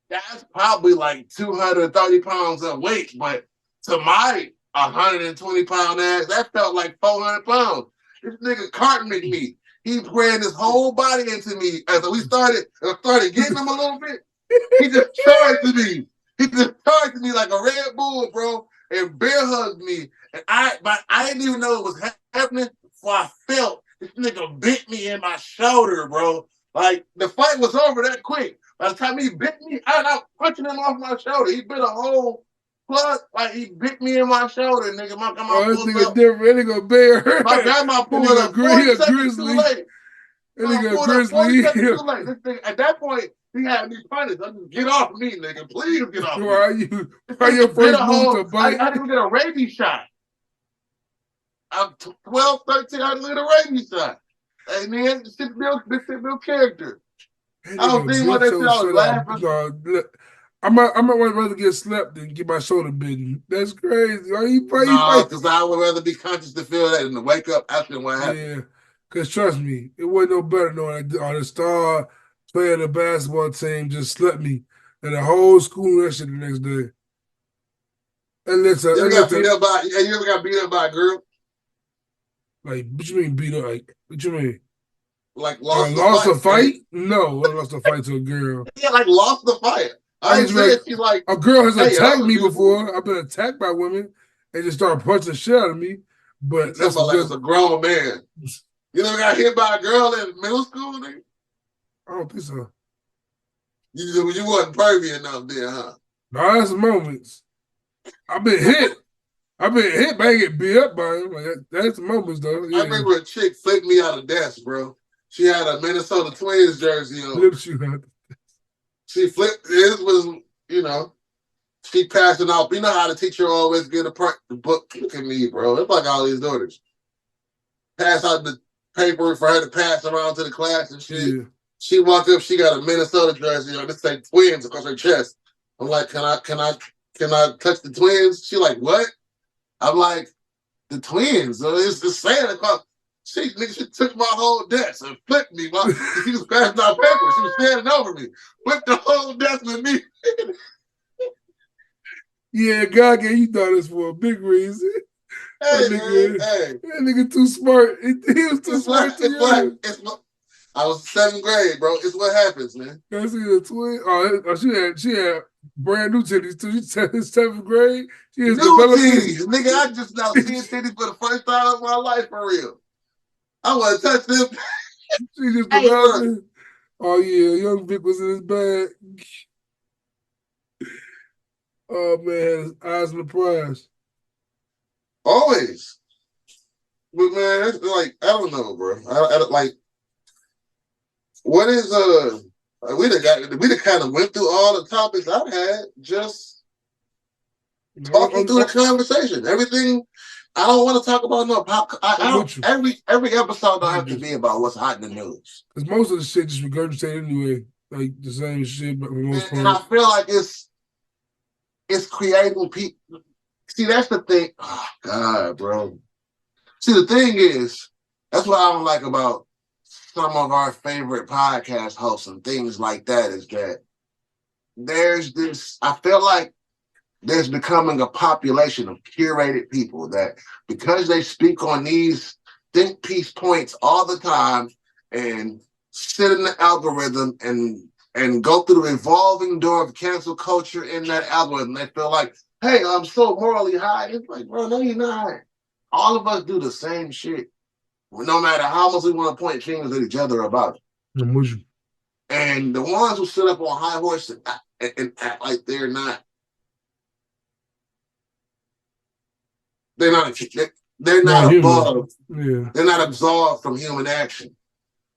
that's probably like 230 pounds of weight, but to my 120-pound ass, that felt like 400 pounds. This nigga carting me. He ran his whole body into me. As we started getting him a little bit, he just charged me. He just charged me like a Red Bull, bro, and bear hugged me. And I didn't even know it was happening before I felt this nigga bit me in my shoulder, bro. Like, the fight was over that quick. By the time he bit me, I was punching him off my shoulder. He bit a whole plug, like he bit me in my shoulder, nigga. My grandma this nigga different. That nigga bear. My grandma pulled up 40 seconds too late. That nigga grizzly. Too late. This nigga, at that point, he had me punished. I just get off me, nigga. Please get off me. Why your first move to bite? I didn't even get a rabies shot. I'm 12, 13, I didn't get a rabies shot. Hey, man, this shit build character. I don't think what they said. I was laughing. I might rather get slapped than get my shoulder bitten. That's crazy. Why you fight? No, because I would rather be conscious to feel that than to wake up after what happened. Yeah, because trust me, it wasn't no better knowing the star player of the basketball team just slapped me and the whole school that shit the next day. And listen, you ever got beat up by a girl? Like, what you mean beat up? Like, what you mean? Like lost a fight? No, I lost a fight to a girl. Yeah, like lost the fight. I ain't saying she's like a girl has attacked me before. I've been attacked by women and just started punching shit out of me. But that's like it's a grown man. You never got hit by a girl in middle school, nigga? I don't think so. You wasn't pervy enough then, huh? No, that's moments. I've been hit. But I ain't get beat up by him. Like, that's moments, though. Yeah. I remember a chick flicked me out of desk, bro. She had a Minnesota Twins jersey on. Flipped you out. She flipped. It was, she passing out. You know how the teacher always get the book. Look at me, bro. It's like all these daughters. Pass out the paper for her to pass around to the class and shit. Yeah. She walked up. She got a Minnesota jersey on. This say Twins across her chest. I'm like, can I touch the Twins? She like, what? I'm like, the Twins. So it's the saying across. She took my whole desk and flipped me while she was passing out paper. She was standing over me. Flipped the whole desk with me. Yeah, God gave you thought this for a big reason. Hey, that nigga too smart. He was too smart to you. I was 7th grade, bro. It's what happens, man. I see the twin. Oh, she had brand new titties too. She said in 7th grade. She is new titties, nigga. I just now seeing titties for the first time in my life, for real. I want to touch them. She just developing. Oh yeah, young Vic was in his bag. Oh man, his eyes on the prize. Always. But man, it's like, I don't know, bro. I like, what is we done kind of went through all the topics I've had just talking through the conversation. Everything. I don't want to talk about no pop. Every episode don't have to be about what's hot in the news. Because most of the shit just regurgitated anyway, like the same shit, but for the most part. And I feel like it's creating people. See, that's the thing. Oh God, bro. See, the thing is, that's what I don't like about some of our favorite podcast hosts and things like that is that there's this, I feel like there's becoming a population of curated people that because they speak on these think piece points all the time and sit in the algorithm and go through the revolving door of cancel culture in that algorithm, they feel like, hey, I'm so morally high. It's like, bro, no, you're not. All of us do the same shit. No matter how much we want to point fingers at each other about it. I'm with you. And the ones who sit up on high horse and act like they're not above. Yeah. They're not absolved from human action.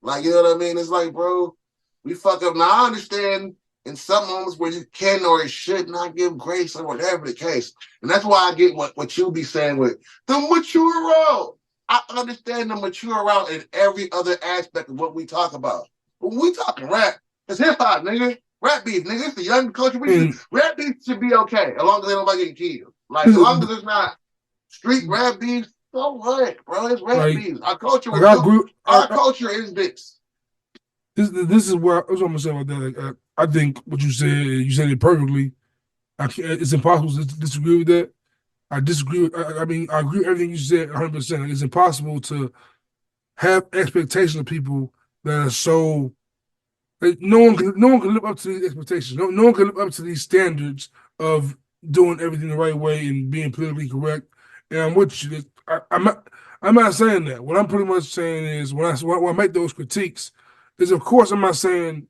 Like, you know what I mean? It's like, bro, we fuck up. Now, I understand in some moments where you can or should not give grace or whatever the case. And that's why I get what you be saying with the mature route. I understand the mature route in every other aspect of what we talk about. But when we talking rap, it's hip-hop, nigga. Rap beef, nigga. It's the young culture. Rap beef should be okay, as long as ain't nobody getting killed. Like, as long as it's not street rap beef, so what, bro? It's rap beef. Our culture culture is this. This is where I was gonna say about that. Like, I think what you said it perfectly. It's impossible to disagree with that. I disagree with. I mean, I agree with everything you said 100%. It's impossible to have expectations of people that are so. Like, no one can live up to these expectations. No one can live up to these standards of doing everything the right way and being politically correct. And I'm with you. I'm not saying that. What I'm pretty much saying is when I make those critiques, is of course I'm not saying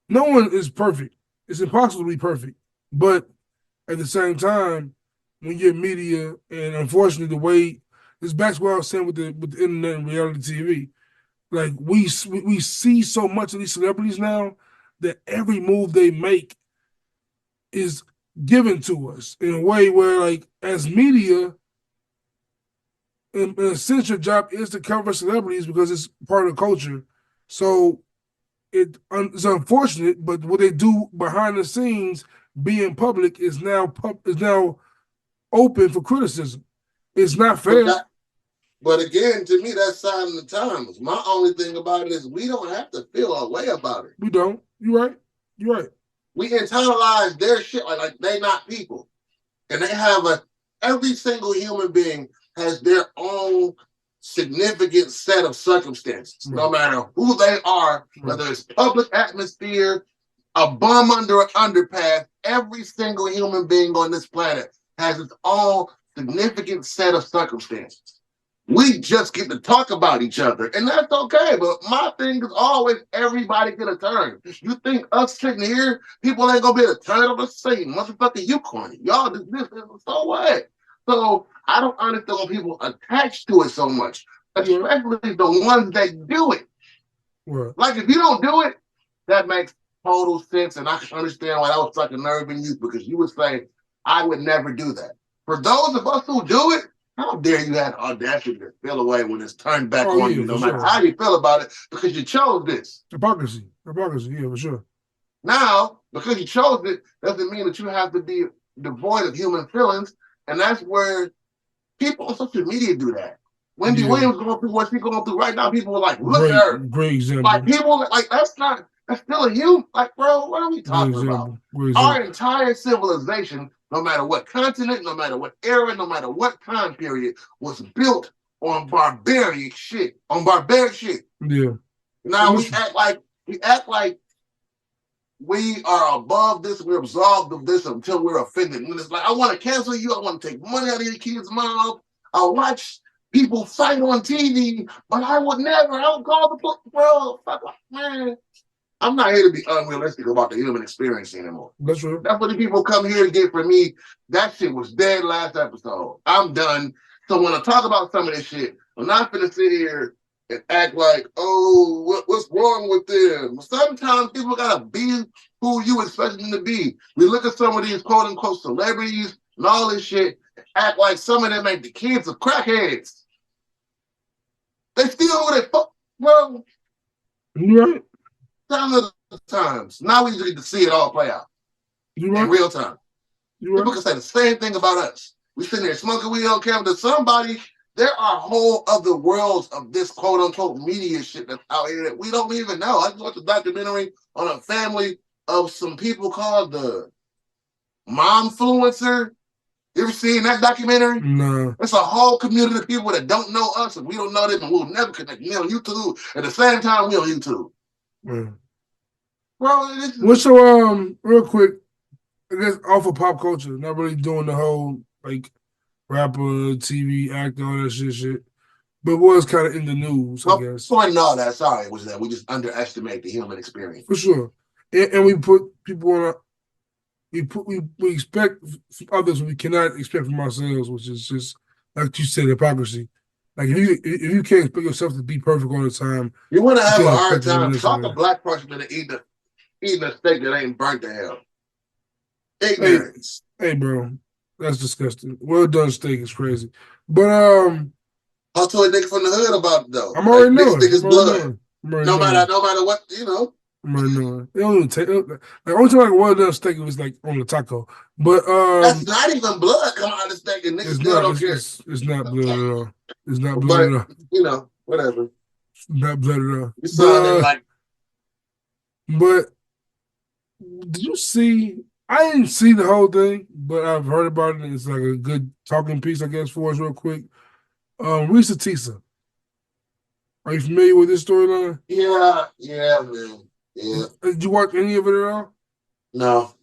no one is perfect. It's impossible to be perfect. But at the same time, when you're media, and unfortunately the way this back to what I was saying with the internet and reality TV, like we see so much of these celebrities now that every move they make is given to us in a way where, like, as media, an essential job is to cover celebrities because it's part of the culture. So it's unfortunate, but what they do behind the scenes, being public, is now open for criticism. It's not fair. But again, to me, that's sign of the times. My only thing about it is we don't have to feel our way about it. We don't. You're right. You're right. We internalize their shit like they not people. And they have every single human being has their own significant set of circumstances, no matter who they are, whether it's public atmosphere, a bum under an underpass. Every single human being on this planet has its own significant set of circumstances. We just get to talk about each other, and that's okay. But my thing is always everybody get a turn. You think us sitting here, people ain't gonna be able to turn on the same motherfucker, you corny. Y'all do this, so what? So I don't understand when people attach to it so much, especially the ones that do it. Like, if you don't do it, that makes total sense, and I can understand why that was like a nerve in you, because you would say, I would never do that. For those of us who do it, how dare you have audacity to feel away when it's turned back on you, no matter how you feel about it, because you chose this. Hypocrisy, yeah, for sure. Now, because you chose it, doesn't mean that you have to be devoid of human feelings, and that's where people on social media do that. Wendy Williams going through what she's going through right now. People are like, look at her. Great example. Like, people, like, that's still a human. Like, bro, what are we talking about? Our entire civilization, no matter what continent, no matter what era, no matter what time period, was built on barbaric shit. Yeah. Now we act like we are above this, we're absolved of this until we're offended. And it's like, I want to cancel you, I want to take money out of your kids' mouth. I watch people fight on TV, but I would call the police, bro. Fuck, man. I'm not here to be unrealistic about the human experience anymore. That's right. That's what the people come here to get from me. That shit was dead last episode. I'm done. So when I talk about some of this shit, I'm not gonna sit here and act like, oh, what's wrong with them? Sometimes people gotta be who you expect them to be. We look at some of these quote unquote celebrities and all this shit, act like some of them ain't the kids of crackheads. They still who they fuck, bro. Right. Times. Now we need to see it all play out in real time. People can say the same thing about us. We sitting there smoking weed on camera. Somebody there are whole other worlds of this quote unquote media shit that's out here that we don't even know. I just watched a documentary on a family of some people called the Momfluencer. You ever seen that documentary? No. It's a whole community of people that don't know us and we don't know them and we'll never connect. Me on YouTube at the same time we on YouTube. Yeah. Bro, this is What's so real quick? I guess off of pop culture, not really doing the whole like rapper, TV, actor, all that shit. But was kind of in the news, I guess. point in all that, sorry, was that we just underestimate the human experience. For sure. And we put people on we expect from others what we cannot expect from ourselves, which is just like you said, hypocrisy. Like if you can't expect yourself to be perfect all the time, You want to have can't a hard expect anyone time. else Talk to. a black person into eating a steak that ain't burnt to hell. Hey, Ignorance. hey, bro, that's disgusting. Well done steak is crazy, but I'll tell a nigga from the hood about it though. I'm already Like, knowing. niggas I'm already blood. knowing. I'm already No knowing. matter what, you know. I'm already knowing. They don't even take like only time like well done steak was like on the taco, but That's not even blood coming out of the steak, and niggas it's still not. don't care. It's not blood at all. It's not blood But at all. you know, whatever. It's not blood at all. You saw that like But did you see? I didn't see the whole thing, but I've heard about it. It's like a good talking piece, I guess, for us real quick. Risa Tisa. Are you familiar with this storyline? yeah, man. Yeah. Did you watch any of it at all? No.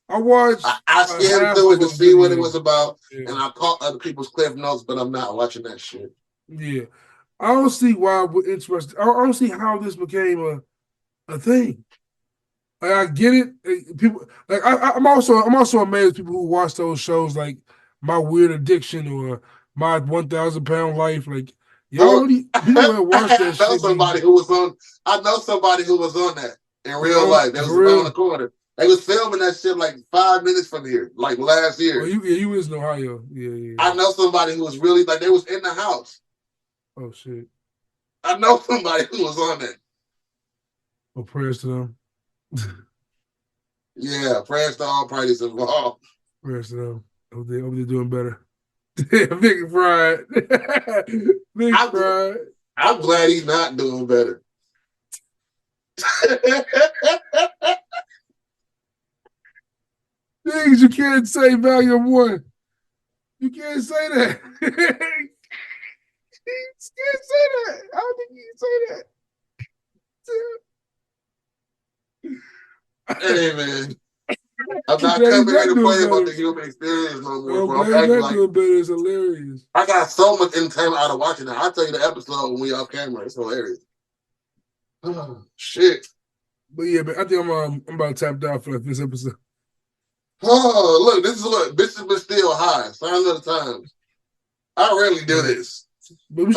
I watched. I skimmed through it to see what it was about, Yeah. and I caught other people's cliff notes, but I'm not watching that shit. Yeah, I don't see why we're interested. I don't see how this became a thing. Like, I get it. People like I'm also amazed at people who watch those shows like My Weird Addiction or My 1,000 Pound Life. Like y'all really people that watch that I know shit. somebody who was on. I know somebody who was on that in real life. That was For real? around the corner. They was filming that shit like 5 minutes from here, like last year. Oh, you was in Ohio. Yeah. I know somebody who was really like they was in the house. Oh shit. I know somebody who was on that. Well, prayers to them. Yeah, prayers to all parties involved. Prayers to them. Hope they're doing better. Big fried. Big fried. I'm glad he's not doing better. Things you can't say, Volume 1. You can't say that. You can't say that. I don't think you can say that. Hey, man. I'm not coming here to play about the human experience no more, bro. I'm acting like it's hilarious. I got so much entertainment out of watching that. I'll tell you the episode when we off camera. It's hilarious. Oh, shit. But yeah, but I think I'm about tapped out for this episode. Oh, look, this is what bitches been still high. Signs of the times. I rarely do this. But we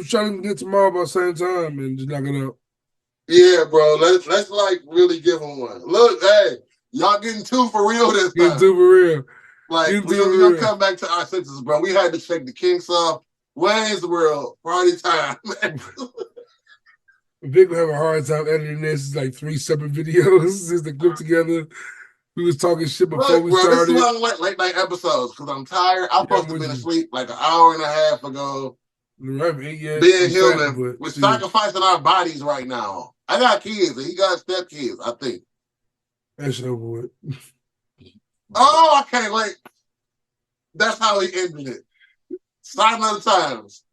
trying to get tomorrow about the same time and just knock it out. Yeah, bro. Let's like really give them one. Look, hey, y'all getting 2 for real this time. Getting 2 for real. Like we gonna come back to our senses, bro. We had to shake the kinks off. Wayne's World party time. Vic will have a hard time editing this. It's like 3 separate videos just to clip together. We was talking shit before we started. This is why I like late night episodes because I'm tired. I'm supposed to be asleep like an hour and a half ago. Right, being human, we're sacrificing our bodies right now. I got kids, and he got stepkids, I think. That shit over with. Oh, I can't wait. That's how he ended it. Sign of the times.